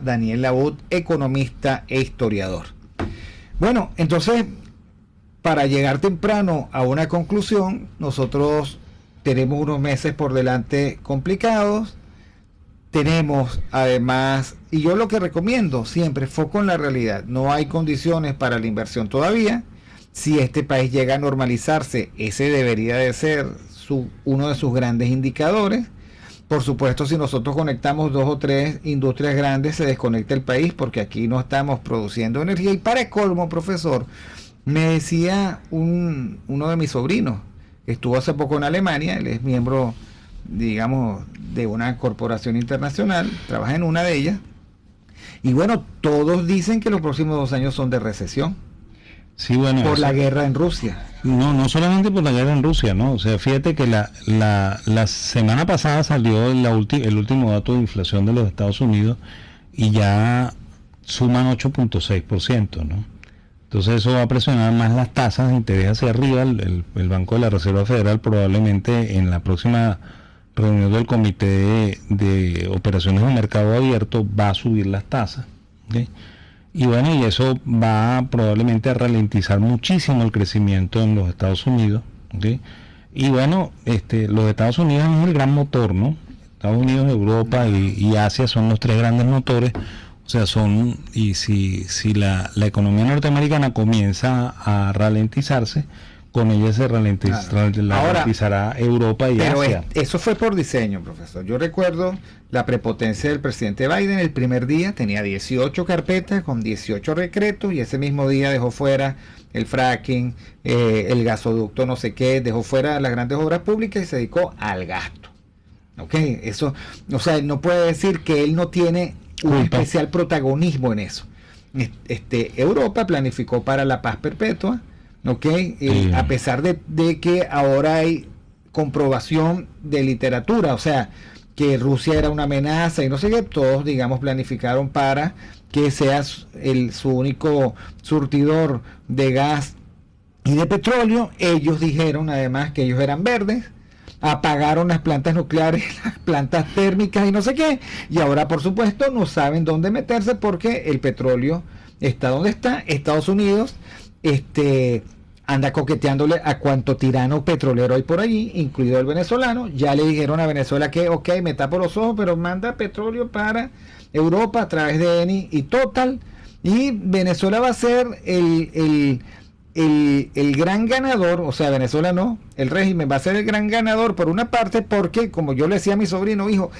Speaker 4: @Daniel Laud, economista e historiador. Bueno, entonces, para llegar temprano a una conclusión, nosotros tenemos unos meses por delante complicados. Tenemos además, y yo lo que recomiendo siempre, foco en la realidad. No hay condiciones para la inversión todavía. Si este país llega a normalizarse, ese debería de ser uno de sus grandes indicadores. Por supuesto, si nosotros conectamos 2 o 3 industrias grandes, se desconecta el país porque aquí no estamos produciendo energía. Y para colmo, profesor, me decía uno de mis sobrinos, que estuvo hace poco en Alemania, él es miembro, digamos, de una corporación internacional, trabaja en una de ellas, y bueno, todos dicen que los próximos 2 años son de recesión.
Speaker 5: Sí, bueno,
Speaker 4: por la guerra en Rusia.
Speaker 5: No solamente por la guerra en Rusia, ¿no? O sea, fíjate que la semana pasada salió el último dato de inflación de los Estados Unidos y ya suman 8.6%, ¿no? Entonces eso va a presionar más las tasas de interés hacia arriba. El Banco de la Reserva Federal probablemente en la próxima reunión del Comité de Operaciones de Mercado Abierto va a subir las tasas, ¿okay? Y bueno, y eso va probablemente a ralentizar muchísimo el crecimiento en los Estados Unidos, ¿okay? Y bueno, los Estados Unidos es el gran motor, ¿no? Estados Unidos, Europa y Asia son los 3 grandes motores. O O sea, y si la economía norteamericana comienza a ralentizarse, con ella se ralentizará Europa y
Speaker 4: pero
Speaker 5: Asia.
Speaker 4: Eso fue por diseño, profesor. Yo recuerdo la prepotencia del presidente Biden. El primer día tenía 18 carpetas con 18 decretos y ese mismo día dejó fuera el fracking, el gasoducto no sé qué, dejó fuera las grandes obras públicas y se dedicó al gasto. ¿Ok? Eso, o sea, él no puede decir que él no tiene un especial protagonismo en eso. Europa planificó para la paz perpetua, ¿ok? A pesar de que ahora hay comprobación de literatura, o sea, que Rusia era una amenaza y no sé qué, todos, digamos, planificaron para que sea su único surtidor de gas y de petróleo. Ellos dijeron además que ellos eran verdes, apagaron las plantas nucleares, las plantas térmicas y no sé qué, y ahora por supuesto no saben dónde meterse porque el petróleo está donde está. Estados Unidos anda coqueteándole a cuanto tirano petrolero hay por allí, incluido el venezolano. Ya le dijeron a Venezuela que ok, me tapo los ojos, pero manda petróleo para Europa a través de Eni y Total, y Venezuela va a ser el gran ganador. O sea, Venezuela no, el régimen va a ser el gran ganador por una parte, porque como yo le decía a mi sobrino, hijo,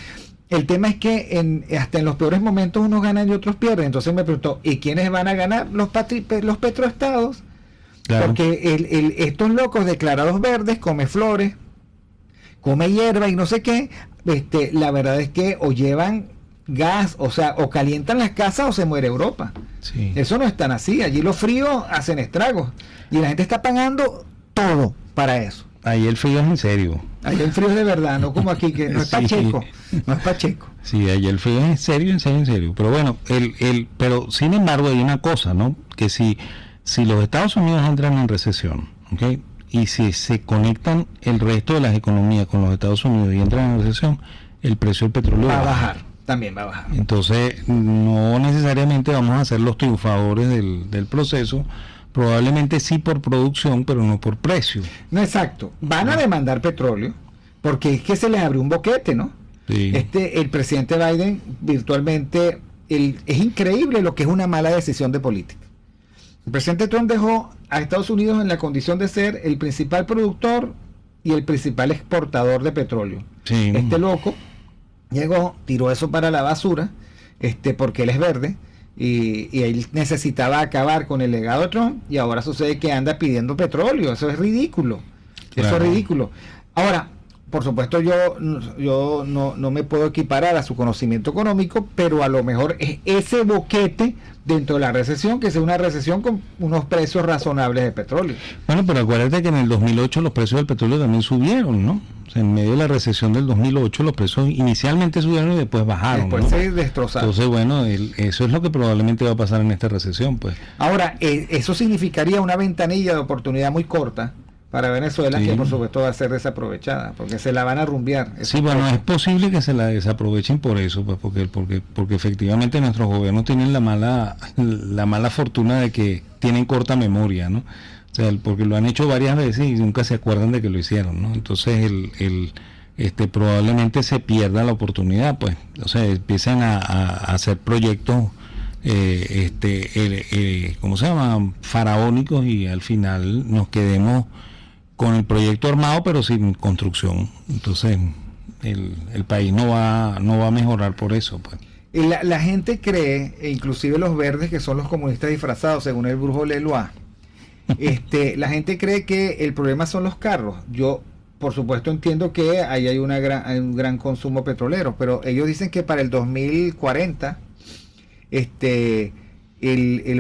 Speaker 4: el tema es que hasta en los peores momentos unos ganan y otros pierden. Entonces me preguntó, ¿y quiénes van a ganar? Los petroestados. Claro. Porque estos locos declarados verdes, come flores, come hierba y no sé qué, la verdad es que o llevan gas, o sea, o calientan las casas o se muere Europa. Sí. Eso no es tan así. Allí los fríos hacen estragos y la gente está pagando todo para eso.
Speaker 5: Ahí el frío es en serio.
Speaker 4: Ahí el frío es de verdad, no como aquí, que no es pacheco. No es pacheco.
Speaker 5: Sí, ahí el frío es en serio, en serio, en serio. Pero bueno, pero sin embargo hay una cosa, ¿no? Que si los Estados Unidos entran en recesión, ¿okay? Y si se conectan el resto de las economías con los Estados Unidos y entran en recesión, el precio del petróleo
Speaker 4: va a bajar. También va a bajar.
Speaker 5: Entonces, no necesariamente vamos a ser los triunfadores del proceso, probablemente sí por producción, pero no por precio.
Speaker 4: No, exacto. Van a demandar petróleo, porque es que se les abrió un boquete, ¿no? Sí. El presidente Biden virtualmente, es increíble lo que es una mala decisión de política. El presidente Trump dejó a Estados Unidos en la condición de ser el principal productor y el principal exportador de petróleo. Sí. Loco llegó, tiró eso para la basura, porque él es verde y él necesitaba acabar con el legado de Trump, y ahora sucede que anda pidiendo petróleo. Eso es ridículo. Claro. Eso es ridículo. Ahora, por supuesto, yo no me puedo equiparar a su conocimiento económico, pero a lo mejor es ese boquete dentro de la recesión, que sea una recesión con unos precios razonables de petróleo.
Speaker 5: Bueno, pero acuérdate que en el 2008 los precios del petróleo también subieron, ¿no? O sea, en medio de la recesión del 2008 los precios inicialmente subieron y después bajaron.
Speaker 4: Después, ¿no? Se destrozaron.
Speaker 5: Entonces, bueno, eso es lo que probablemente va a pasar en esta recesión, pues.
Speaker 4: Ahora, eso significaría una ventanilla de oportunidad muy corta para Venezuela, sí, que por supuesto va a ser desaprovechada, porque se la van a rumbear.
Speaker 5: Sí, bueno, es posible que se la desaprovechen por eso, pues porque efectivamente nuestros gobiernos tienen la mala fortuna de que tienen corta memoria, ¿no? O sea, porque lo han hecho varias veces y nunca se acuerdan de que lo hicieron, ¿no? Entonces probablemente se pierda la oportunidad, pues. O sea, empiezan a hacer proyectos ¿cómo se llama? Faraónicos, y al final nos quedemos con el proyecto armado pero sin construcción. Entonces el país no va a mejorar por eso, pues.
Speaker 4: La gente cree, e inclusive los verdes, que son los comunistas disfrazados, según el brujo Leloir, la gente cree que el problema son los carros. Yo por supuesto entiendo que ahí hay un gran consumo petrolero, pero ellos dicen que para el 2040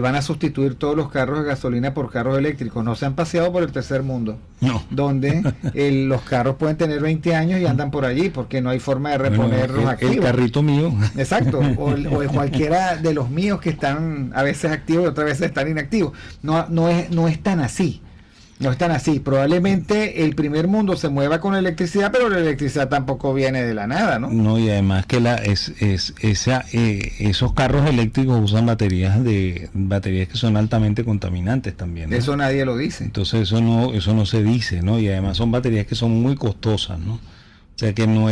Speaker 4: van a sustituir todos los carros de gasolina por carros eléctricos. No se han paseado por el tercer mundo,
Speaker 5: no,
Speaker 4: donde los carros pueden tener 20 años y andan por allí porque no hay forma de reponerlos activos.
Speaker 5: El carrito mío.
Speaker 4: Exacto, o cualquiera de los míos que están a veces activos y otras veces están inactivos. No es tan así. No es tan así. Probablemente el primer mundo se mueva con electricidad, pero la electricidad tampoco viene de la nada, ¿no?
Speaker 5: No, y además que esos carros eléctricos usan baterías que son altamente contaminantes también, ¿no?
Speaker 4: Eso nadie lo dice.
Speaker 5: Entonces eso no se dice, ¿no? Y además son baterías que son muy costosas, ¿no? O sea que no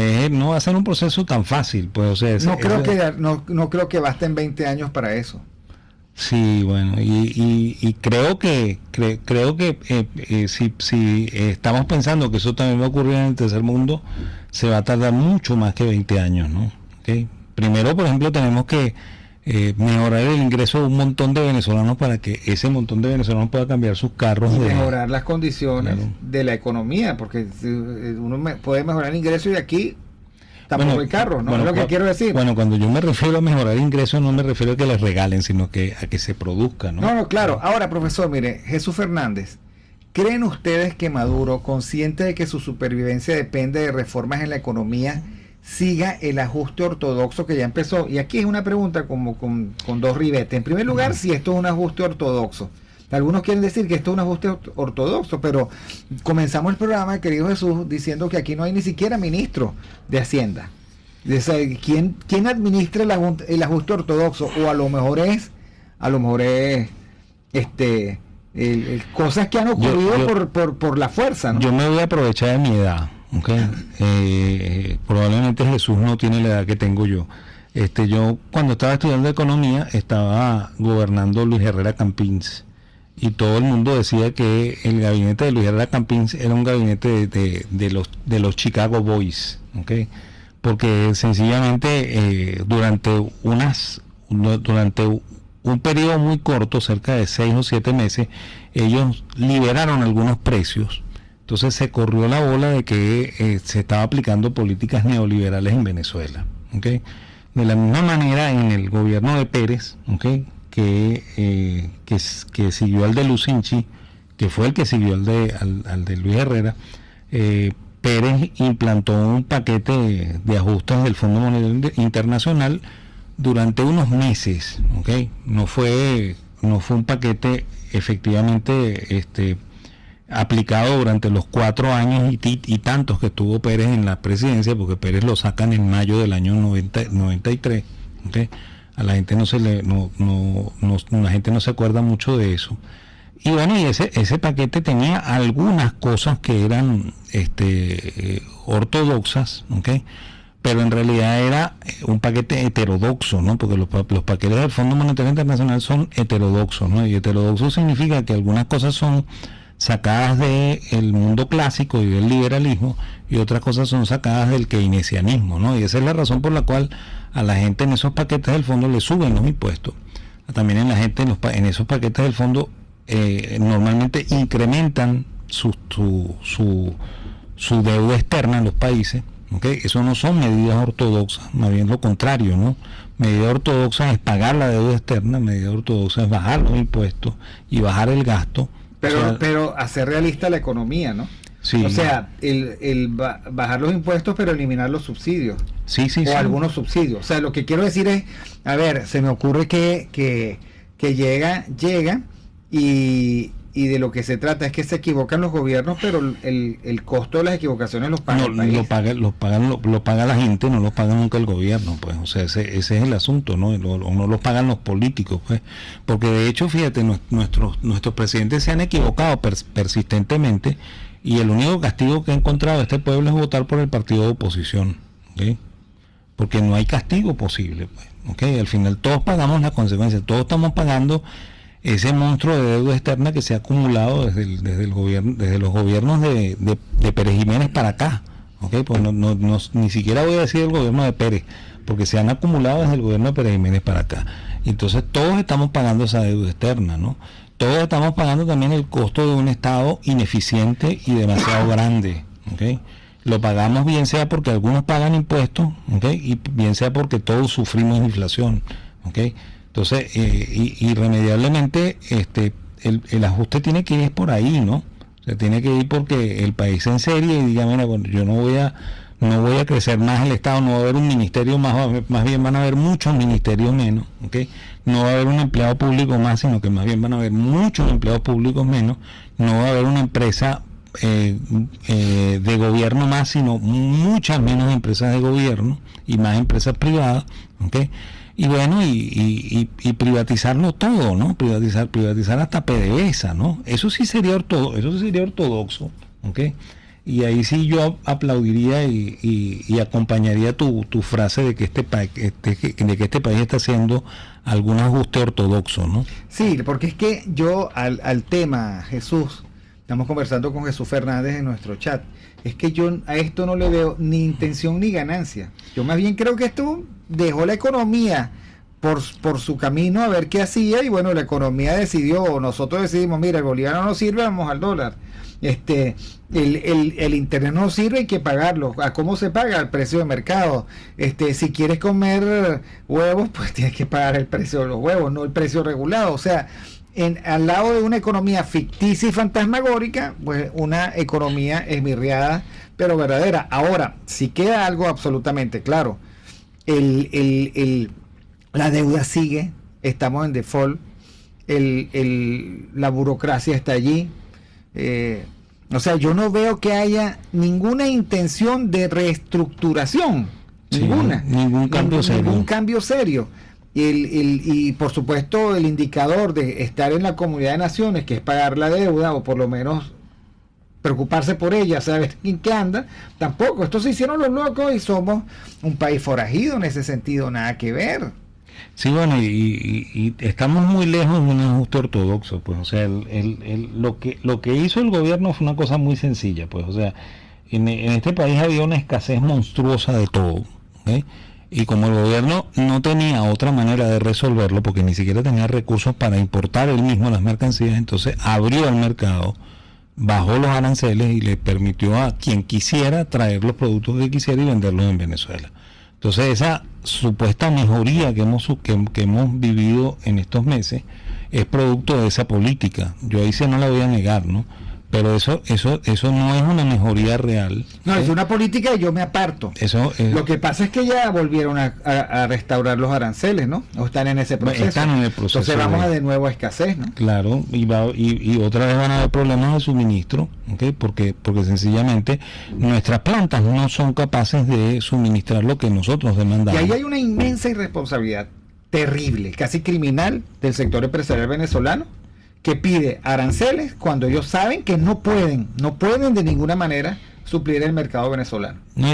Speaker 5: va a ser un proceso tan fácil, pues, o sea,
Speaker 4: no creo que basten 20 años para eso.
Speaker 5: Sí, bueno, y creo que si estamos pensando que eso también va a ocurrir en el tercer mundo, se va a tardar mucho más que 20 años, ¿no? ¿Okay? Primero, por ejemplo, tenemos que mejorar el ingreso de un montón de venezolanos para que ese montón de venezolanos pueda cambiar sus carros.
Speaker 4: Y mejorar las condiciones de la economía, porque uno puede mejorar el ingreso y aquí tampoco hay carros, ¿no? Es lo que quiero decir.
Speaker 5: Bueno, cuando yo me refiero a mejorar ingresos, no me refiero a que les regalen, sino que a que se produzca, ¿no?
Speaker 4: No, claro. Ahora, profesor, mire, Jesús Fernández, ¿creen ustedes que Maduro, consciente de que su supervivencia depende de reformas en la economía, siga el ajuste ortodoxo que ya empezó? Y aquí es una pregunta como con dos ribetes. En primer lugar, si esto es un ajuste ortodoxo. Algunos quieren decir que esto es un ajuste ortodoxo, pero comenzamos el programa, querido Jesús, diciendo que aquí no hay ni siquiera ministro de Hacienda. ¿Quién administra el ajuste ortodoxo? O a lo mejor es cosas que han ocurrido por la fuerza, ¿no?
Speaker 5: Yo me voy a aprovechar de mi edad, ¿okay? Probablemente Jesús no tiene la edad que tengo yo. Yo cuando estaba estudiando economía estaba gobernando Luis Herrera Campins. Y todo el mundo decía que el gabinete de Luis Herrera Campins era un gabinete de los Chicago Boys, ¿okay? Porque sencillamente durante un periodo muy corto, cerca de 6 o 7 meses, ellos liberaron algunos precios. Entonces se corrió la bola de que se estaba aplicando políticas neoliberales en Venezuela, ¿okay? De la misma manera en el gobierno de Pérez, ¿okay? Que siguió al de Lucinchi, que fue el que siguió al de Luis Herrera, Pérez implantó un paquete de ajustes del Fondo Monetario Internacional durante unos meses, ¿okay? No fue un paquete efectivamente aplicado durante los 4 años y tantos que estuvo Pérez en la presidencia, porque Pérez lo sacan en mayo del año 93, ¿okay? A la gente la gente no se acuerda mucho de eso. Y bueno, y ese paquete tenía algunas cosas que eran ortodoxas, ¿okay? Pero en realidad era un paquete heterodoxo, ¿no? Porque los paquetes del Fondo Monetario Internacional son heterodoxos, ¿no? Y heterodoxo significa que algunas cosas son sacadas del mundo clásico y del liberalismo, y otras cosas son sacadas del keynesianismo, ¿no? Y esa es la razón por la cual a la gente en esos paquetes del fondo le suben los impuestos. También en la gente en esos paquetes del fondo normalmente incrementan su deuda externa en los países, ¿okay? Eso no son medidas ortodoxas, más bien lo contrario, ¿no? Medida ortodoxa es pagar la deuda externa, medida ortodoxa es bajar los impuestos y bajar el gasto.
Speaker 4: Pero hacer realista la economía, ¿no?
Speaker 5: Sí.
Speaker 4: O sea, bajar los impuestos pero eliminar los subsidios.
Speaker 5: Sí.
Speaker 4: Algunos subsidios. O sea, lo que quiero decir es, a ver, se me ocurre que llega y de lo que se trata es que se equivocan los gobiernos, pero el costo de las equivocaciones los paga el país.
Speaker 5: Lo paga la gente, no lo paga nunca el gobierno, pues. O sea, ese es el asunto, ¿no? No lo pagan los políticos, pues. Porque de hecho, fíjate, nuestros presidentes se han equivocado persistentemente, y el único castigo que ha encontrado este pueblo es votar por el partido de oposición, ¿okay? Porque no hay castigo posible, pues, ¿okay? Al final todos pagamos las consecuencias, todos estamos pagando ese monstruo de deuda externa que se ha acumulado desde el gobierno, desde los gobiernos de Pérez Jiménez para acá, ¿okay? Pues ni siquiera voy a decir el gobierno de Pérez, porque se han acumulado desde el gobierno de Pérez Jiménez para acá. Entonces todos estamos pagando esa deuda externa, ¿no? Todos estamos pagando también el costo de un Estado ineficiente y demasiado grande, ¿okay? Lo pagamos bien sea porque algunos pagan impuestos, ¿okay? Y bien sea porque todos sufrimos inflación, ¿okay? Entonces, irremediablemente, el ajuste tiene que ir por ahí, ¿no? O sea, tiene que ir porque el país se enserie y diga, mira, bueno, yo no voy a crecer más el Estado, no va a haber un ministerio más bien van a haber muchos ministerios menos, ¿okay? No va a haber un empleado público más, sino que más bien van a haber muchos empleados públicos menos. No va a haber una empresa de gobierno más, sino muchas menos empresas de gobierno y más empresas privadas, ¿okay? Y bueno, y privatizarlo todo, ¿no? Privatizar hasta PDVSA, ¿no? Eso sí sería ortodoxo, ¿okay? Y ahí sí yo aplaudiría y acompañaría tu frase de que este país está haciendo algún ajuste ortodoxo, ¿no?
Speaker 4: Sí, porque es que yo al tema, Jesús, estamos conversando con Jesús Fernández en nuestro chat, es que yo a esto no le veo ni intención ni ganancia. Yo más bien creo que esto dejó la economía por su camino a ver qué hacía, y bueno, la economía decidió, o nosotros decidimos, mira, el boliviano no sirve, vamos al dólar. El internet no sirve, hay que pagarlo. ¿A cómo se paga? Al precio de mercado. Si quieres comer huevos, pues tienes que pagar el precio de los huevos, no el precio regulado. O sea, al lado de una economía ficticia y fantasmagórica, pues una economía esmirriada, pero verdadera. Ahora, si queda algo absolutamente claro, la deuda sigue, estamos en default, la burocracia está allí. O sea, yo no veo que haya ninguna intención de reestructuración,
Speaker 5: sí,
Speaker 4: ningún
Speaker 5: cambio
Speaker 4: serio. Y por supuesto el indicador de estar en la Comunidad de Naciones, que es pagar la deuda, o por lo menos preocuparse por ella, saber en qué anda, tampoco. Estos se hicieron los locos y somos un país forajido en ese sentido, nada que ver.
Speaker 5: Sí, bueno, y estamos muy lejos de un ajuste ortodoxo, pues, o sea, lo que hizo el gobierno fue una cosa muy sencilla, pues, o sea, en este país había una escasez monstruosa de todo, ¿okay? Y como el gobierno no tenía otra manera de resolverlo, porque ni siquiera tenía recursos para importar él mismo las mercancías, entonces abrió el mercado, bajó los aranceles y le permitió a quien quisiera traer los productos que quisiera y venderlos en Venezuela. Entonces esa supuesta mejoría que hemos vivido en estos meses es producto de esa política. Yo ahí sí no la voy a negar, ¿no? Pero eso no es una mejoría real.
Speaker 4: No, es una política y yo me aparto. Lo que pasa es que ya volvieron a restaurar los aranceles, ¿no? O están en ese proceso.
Speaker 5: Están en el proceso.
Speaker 4: Entonces vamos de nuevo a escasez, ¿no?
Speaker 5: Claro, y otra vez van a haber problemas de suministro, ¿okay? Porque sencillamente nuestras plantas no son capaces de suministrar lo que nosotros demandamos.
Speaker 4: Y ahí hay una inmensa irresponsabilidad terrible, casi criminal, del sector empresarial venezolano, que pide aranceles cuando ellos saben que no pueden de ninguna manera suplir el mercado venezolano.
Speaker 5: No,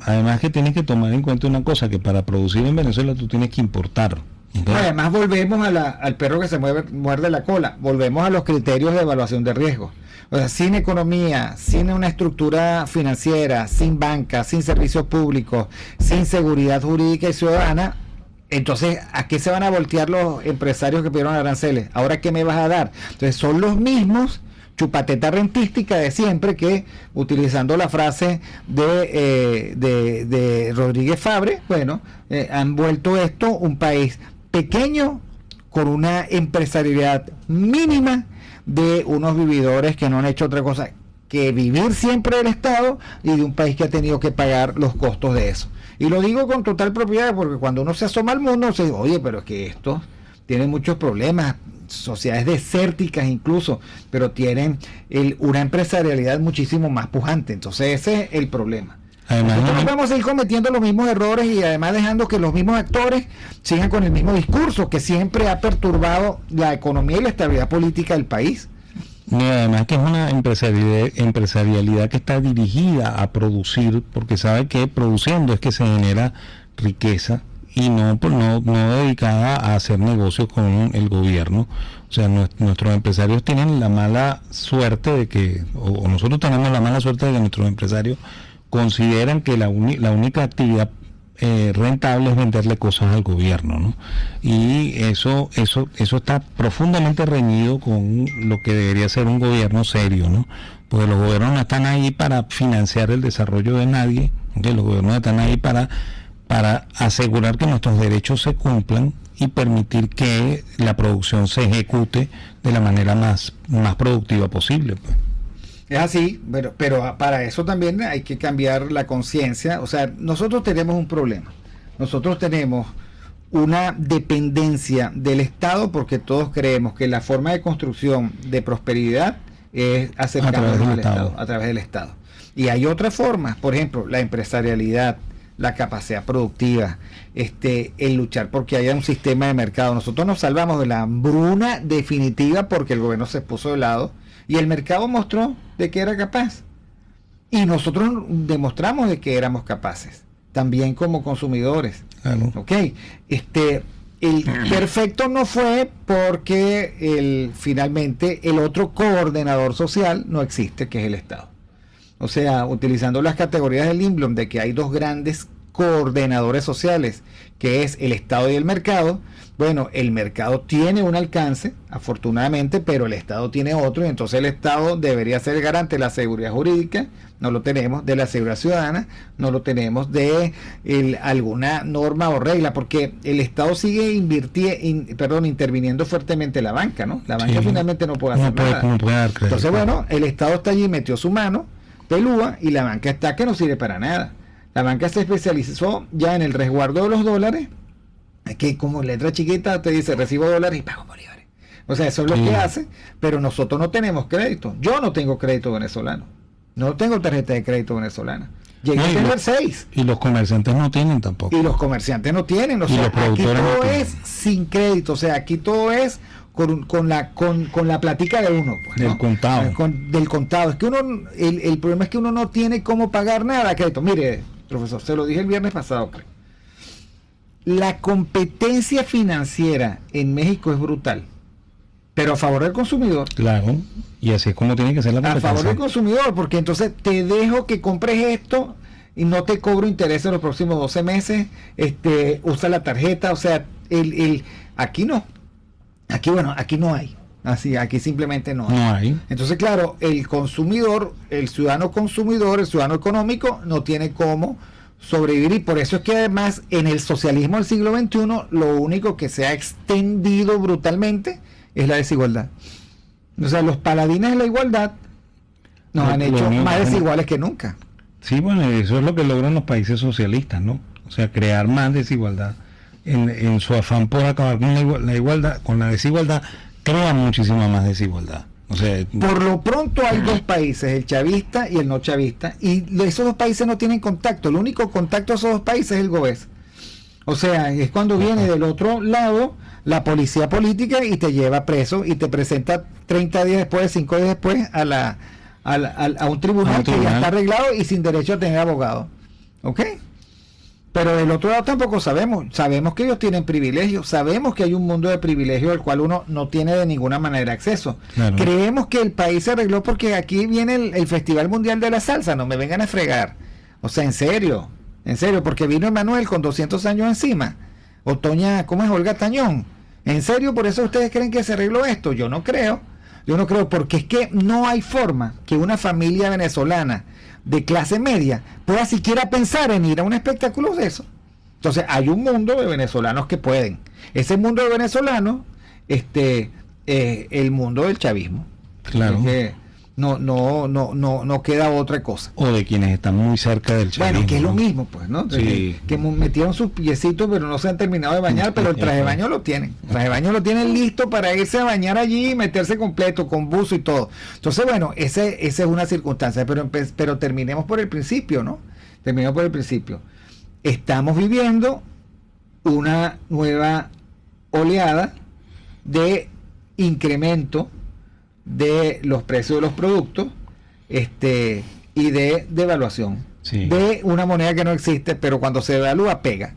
Speaker 5: además que tienes que tomar en cuenta una cosa, que para producir en Venezuela tú tienes que importar.
Speaker 4: No, además volvemos al perro que se muerde la cola, volvemos a los criterios de evaluación de riesgo. O sea, sin economía, sin una estructura financiera, sin banca, sin servicios públicos, sin seguridad jurídica y ciudadana, entonces, ¿a qué se van a voltear los empresarios que pidieron aranceles? ¿Ahora qué me vas a dar? Entonces, son los mismos chupateta rentística de siempre que, utilizando la frase de Rodríguez Fabre, bueno, han vuelto esto un país pequeño con una empresarialidad mínima de unos vividores que no han hecho otra cosa que vivir siempre del Estado y de un país que ha tenido que pagar los costos de eso. Y lo digo con total propiedad porque cuando uno se asoma al mundo se dice, oye, pero es que estos tienen muchos problemas, sociedades desérticas incluso, pero tienen una empresarialidad muchísimo más pujante. Entonces ese es el problema.
Speaker 5: Además,
Speaker 4: nosotros vamos a ir cometiendo los mismos errores y además dejando que los mismos actores sigan con el mismo discurso que siempre ha perturbado la economía y la estabilidad política del país.
Speaker 5: Y además que es una empresarialidad que está dirigida a producir, porque sabe que produciendo es que se genera riqueza y no dedicada a hacer negocios con el gobierno. O sea, nuestros empresarios tienen la mala suerte de que, o nosotros tenemos la mala suerte de que nuestros empresarios consideran que la única actividad rentable es venderle cosas al gobierno, ¿no? Y eso está profundamente reñido con lo que debería ser un gobierno serio, ¿no? Porque los gobiernos no están ahí para financiar el desarrollo de nadie, ¿okay? Los gobiernos están ahí para asegurar que nuestros derechos se cumplan y permitir que la producción se ejecute de la manera más productiva posible, pues.
Speaker 4: Es así, pero para eso también hay que cambiar la conciencia. O sea, nosotros tenemos un problema. Nosotros tenemos una dependencia del Estado porque todos creemos que la forma de construcción de prosperidad es acercarnos al Estado, a través del Estado. Y hay otras formas, por ejemplo, la empresarialidad, la capacidad productiva, el luchar porque haya un sistema de mercado. Nosotros nos salvamos de la hambruna definitiva porque el gobierno se puso de lado y el mercado mostró de que era capaz. Y nosotros demostramos de que éramos capaces, también como consumidores.
Speaker 5: Claro.
Speaker 4: Ok, el perfecto no fue porque finalmente el otro coordinador social no existe, que es el Estado. O sea, utilizando las categorías del Lindblom de que hay dos grandes coordinadores sociales, que es el Estado y el mercado. Bueno, el mercado tiene un alcance, afortunadamente, pero el Estado tiene otro, y entonces el Estado debería ser garante de la seguridad jurídica, no lo tenemos, de la seguridad ciudadana, no lo tenemos, de alguna norma o regla, porque el Estado sigue interviniendo fuertemente en la banca, ¿no? La banca finalmente no puede hacer nada.
Speaker 5: No puede dar crédito.
Speaker 4: Entonces, bueno, el Estado está allí, metió su mano, pelúa, y la banca está que no sirve para nada. La banca se especializó ya en el resguardo de los dólares, que como letra chiquita te dice recibo dólares y pago bolívares. O sea, eso es lo que hace, pero nosotros no tenemos crédito. Yo no tengo crédito venezolano. No tengo tarjeta de crédito venezolana. Llegué a tener 6.
Speaker 5: Y los comerciantes no tienen tampoco.
Speaker 4: Y los comerciantes no tienen. O sea, aquí todo es sin crédito. O sea, aquí todo es con la platica de uno. Pues,
Speaker 5: del
Speaker 4: ¿no?
Speaker 5: contado.
Speaker 4: Del contado. Es que el problema es que uno no tiene cómo pagar nada a crédito. Mire, profesor, se lo dije el viernes pasado, creo. La competencia financiera en México es brutal, pero a favor del consumidor.
Speaker 5: Claro, y así es como tiene que ser la competencia.
Speaker 4: A favor del consumidor, porque entonces te dejo que compres esto y no te cobro interés en los próximos 12 meses, usa la tarjeta, o sea, aquí no. Aquí no hay. Así, aquí simplemente no hay. Entonces, claro, el consumidor, el ciudadano consumidor, el ciudadano económico no tiene cómo sobrevivir, y por eso es que además en el socialismo del siglo XXI lo único que se ha extendido brutalmente es la desigualdad. O sea, los paladines de la igualdad nos han hecho más desiguales que nunca.
Speaker 5: Sí, bueno, eso es lo que logran los países socialistas, ¿no? O sea, crear más desigualdad. En su afán por acabar con la igualdad, con la desigualdad, crean muchísima más desigualdad. O sea,
Speaker 4: por lo pronto hay dos países, el chavista y el no chavista, y esos dos países no tienen contacto. El único contacto de esos dos países es el GOES. O sea, es cuando viene del otro lado la policía política y te lleva preso y te presenta 30 días después, 5 días después a un tribunal que ya está arreglado y sin derecho a tener abogado. ¿Ok? Pero del otro lado tampoco sabemos que ellos tienen privilegios, sabemos que hay un mundo de privilegios al cual uno no tiene de ninguna manera acceso. Claro. Creemos que el país se arregló porque aquí viene el Festival Mundial de la Salsa, no me vengan a fregar. O sea, en serio, porque vino Emanuel con 200 años encima. Otoña, ¿cómo es? Olga Tañón. ¿En serio? ¿Por eso ustedes creen que se arregló esto? Yo no creo, porque es que no hay forma que una familia venezolana de clase media pueda siquiera pensar en ir a un espectáculo de eso. Entonces hay un mundo de venezolanos que pueden. Ese mundo de venezolanos, el mundo del chavismo.
Speaker 5: Claro.
Speaker 4: No queda otra cosa.
Speaker 5: O de quienes están muy cerca del chavismo.
Speaker 4: Bueno, que es lo mismo, pues, ¿no?
Speaker 5: Sí.
Speaker 4: Que metieron sus piecitos, pero no se han terminado de bañar, pero el traje de baño lo tienen. El traje de baño lo tienen listo para irse a bañar allí y meterse completo, con buzo y todo. Entonces, bueno, esa es una circunstancia, pero terminemos por el principio, ¿no? Terminemos por el principio. Estamos viviendo una nueva oleada de incremento de los precios de los productos y de devaluación de una moneda que no existe, pero cuando se devalúa pega.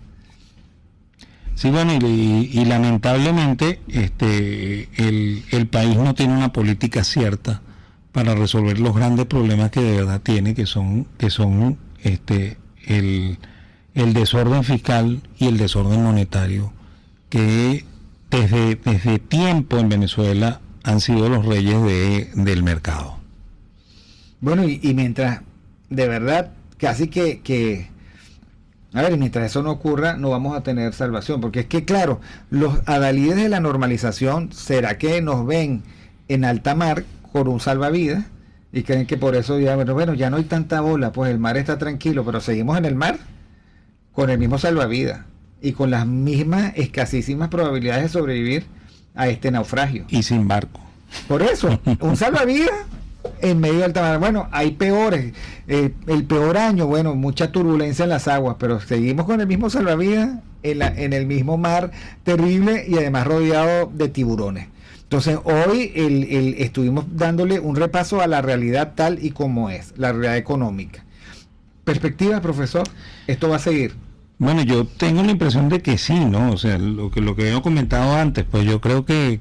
Speaker 5: Sí, bueno, y lamentablemente el país no tiene una política cierta para resolver los grandes problemas que de verdad tiene, que son el desorden fiscal y el desorden monetario, que desde tiempo en Venezuela han sido los reyes del mercado.
Speaker 4: Bueno, y mientras, de verdad, casi que mientras eso no ocurra, no vamos a tener salvación, porque es que, claro, los adalides de la normalización, ¿será que nos ven en alta mar con un salvavidas? Y creen que por eso ya no hay tanta bola, pues el mar está tranquilo, pero seguimos en el mar con el mismo salvavidas y con las mismas escasísimas probabilidades de sobrevivir a este naufragio.
Speaker 5: Y sin barco.
Speaker 4: Por eso, un salvavidas en medio de alta mar. Bueno, hay peores. El peor año, bueno, mucha turbulencia en las aguas, pero seguimos con el mismo salvavidas en el mismo mar terrible y además rodeado de tiburones. Entonces hoy estuvimos dándole un repaso a la realidad tal y como es, la realidad económica. ¿Perspectiva, profesor? ¿Esto va a seguir?
Speaker 5: Bueno, yo tengo la impresión de que sí, ¿no? O sea, lo que he comentado antes, pues yo creo que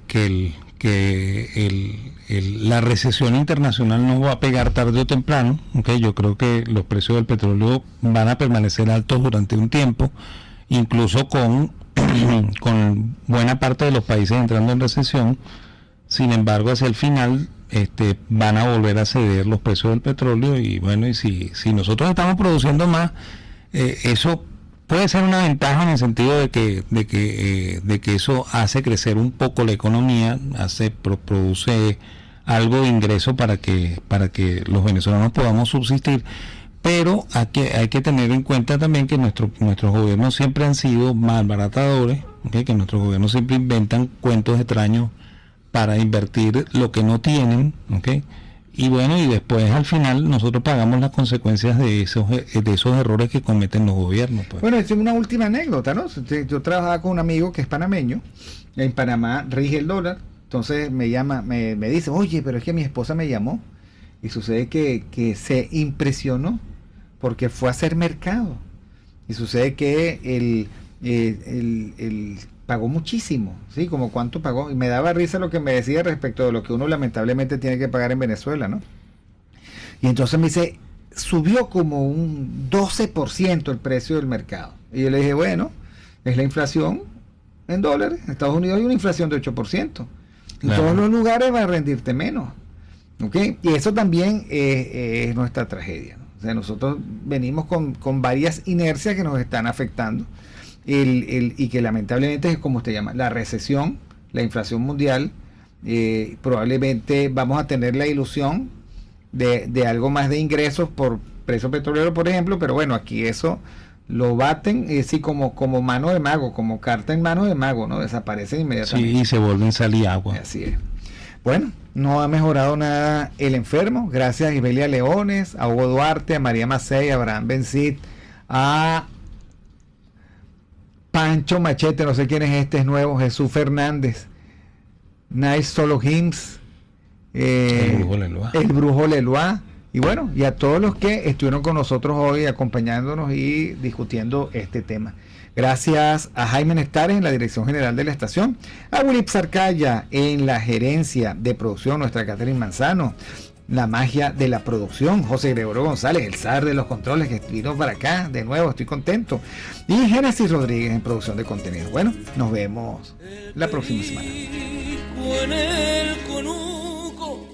Speaker 5: la recesión internacional nos va a pegar tarde o temprano, ¿okay? Yo creo que los precios del petróleo van a permanecer altos durante un tiempo, incluso con buena parte de los países entrando en recesión. Sin embargo, hacia el final van a volver a ceder los precios del petróleo, y bueno, y si nosotros estamos produciendo más, eso puede ser una ventaja en el sentido de que eso hace crecer un poco la economía, produce algo de ingreso para que los venezolanos podamos subsistir. Pero hay que tener en cuenta también que nuestros gobiernos siempre han sido malbaratadores, ¿okay? Que nuestros gobiernos siempre inventan cuentos extraños para invertir lo que no tienen, ¿okay? Y bueno, y después al final nosotros pagamos las consecuencias de esos errores que cometen los gobiernos, pues.
Speaker 4: Bueno, es una última anécdota, ¿no? Yo trabajaba con un amigo que es panameño, en Panamá rige el dólar, entonces me llama, me dice, oye, pero es que mi esposa me llamó, y sucede que se impresionó porque fue a hacer mercado, y sucede que él pagó muchísimo, ¿sí? Como cuánto pagó, y me daba risa lo que me decía respecto de lo que uno lamentablemente tiene que pagar en Venezuela, ¿no? Y entonces me dice, subió como un 12% el precio del mercado, y yo le dije, bueno, es la inflación en dólares. En Estados Unidos hay una inflación de 8%, en
Speaker 5: claro.
Speaker 4: Todos los lugares va a rendirte menos, ¿ok? Y eso también es nuestra tragedia, ¿no? O sea, nosotros venimos con varias inercias que nos están afectando, y que lamentablemente es como usted llama, la recesión, la inflación mundial. Probablemente vamos a tener la ilusión de algo más de ingresos por precio petrolero, por ejemplo, pero bueno, aquí eso lo baten, sí, como mano de mago, como carta en mano de mago, ¿no? Desaparecen inmediatamente.
Speaker 5: Sí, y se vuelven sal y agua.
Speaker 4: Así es. Bueno, no ha mejorado nada el enfermo. Gracias a Ibelia Leones, a Hugo Duarte, a María Macei, a Abraham Bencit, a Pancho Machete, no sé quién es es nuevo, Jesús Fernández, Nice Solo Hims, el Brujo Leloa, y bueno, y a todos los que estuvieron con nosotros hoy acompañándonos y discutiendo este tema. Gracias a Jaime Nestares en la dirección general de la estación, a Willy Psarcaya en la gerencia de producción, nuestra Catherine Manzano, la magia de la producción, José Gregorio González, el zar de los controles, que vino para acá, de nuevo, estoy contento, y Génesis Rodríguez en producción de contenido. Bueno, nos vemos la próxima semana.
Speaker 2: En el conuco,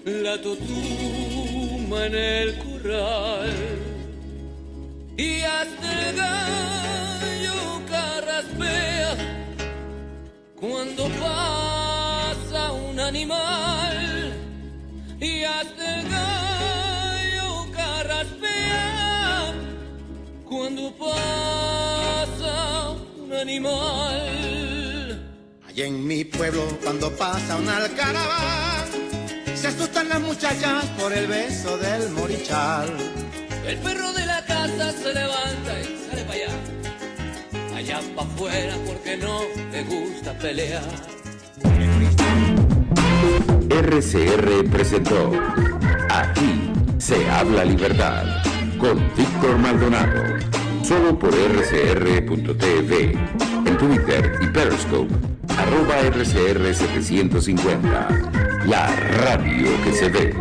Speaker 2: la totuma en el corral, y hasta el gallo carraspea cuando pasa un animal, y hasta el gallo carraspea cuando pasa un animal.
Speaker 3: Allá en mi pueblo cuando pasa un alcaraván, se asustan las muchachas por el beso del morichal.
Speaker 2: El perro de la casa se levanta y sale para allá para afuera porque no le gusta pelear.
Speaker 1: RCR presentó Aquí se habla libertad con Víctor Maldonado, solo por rcr.tv, en Twitter y Periscope, @RCR750, la radio que se ve.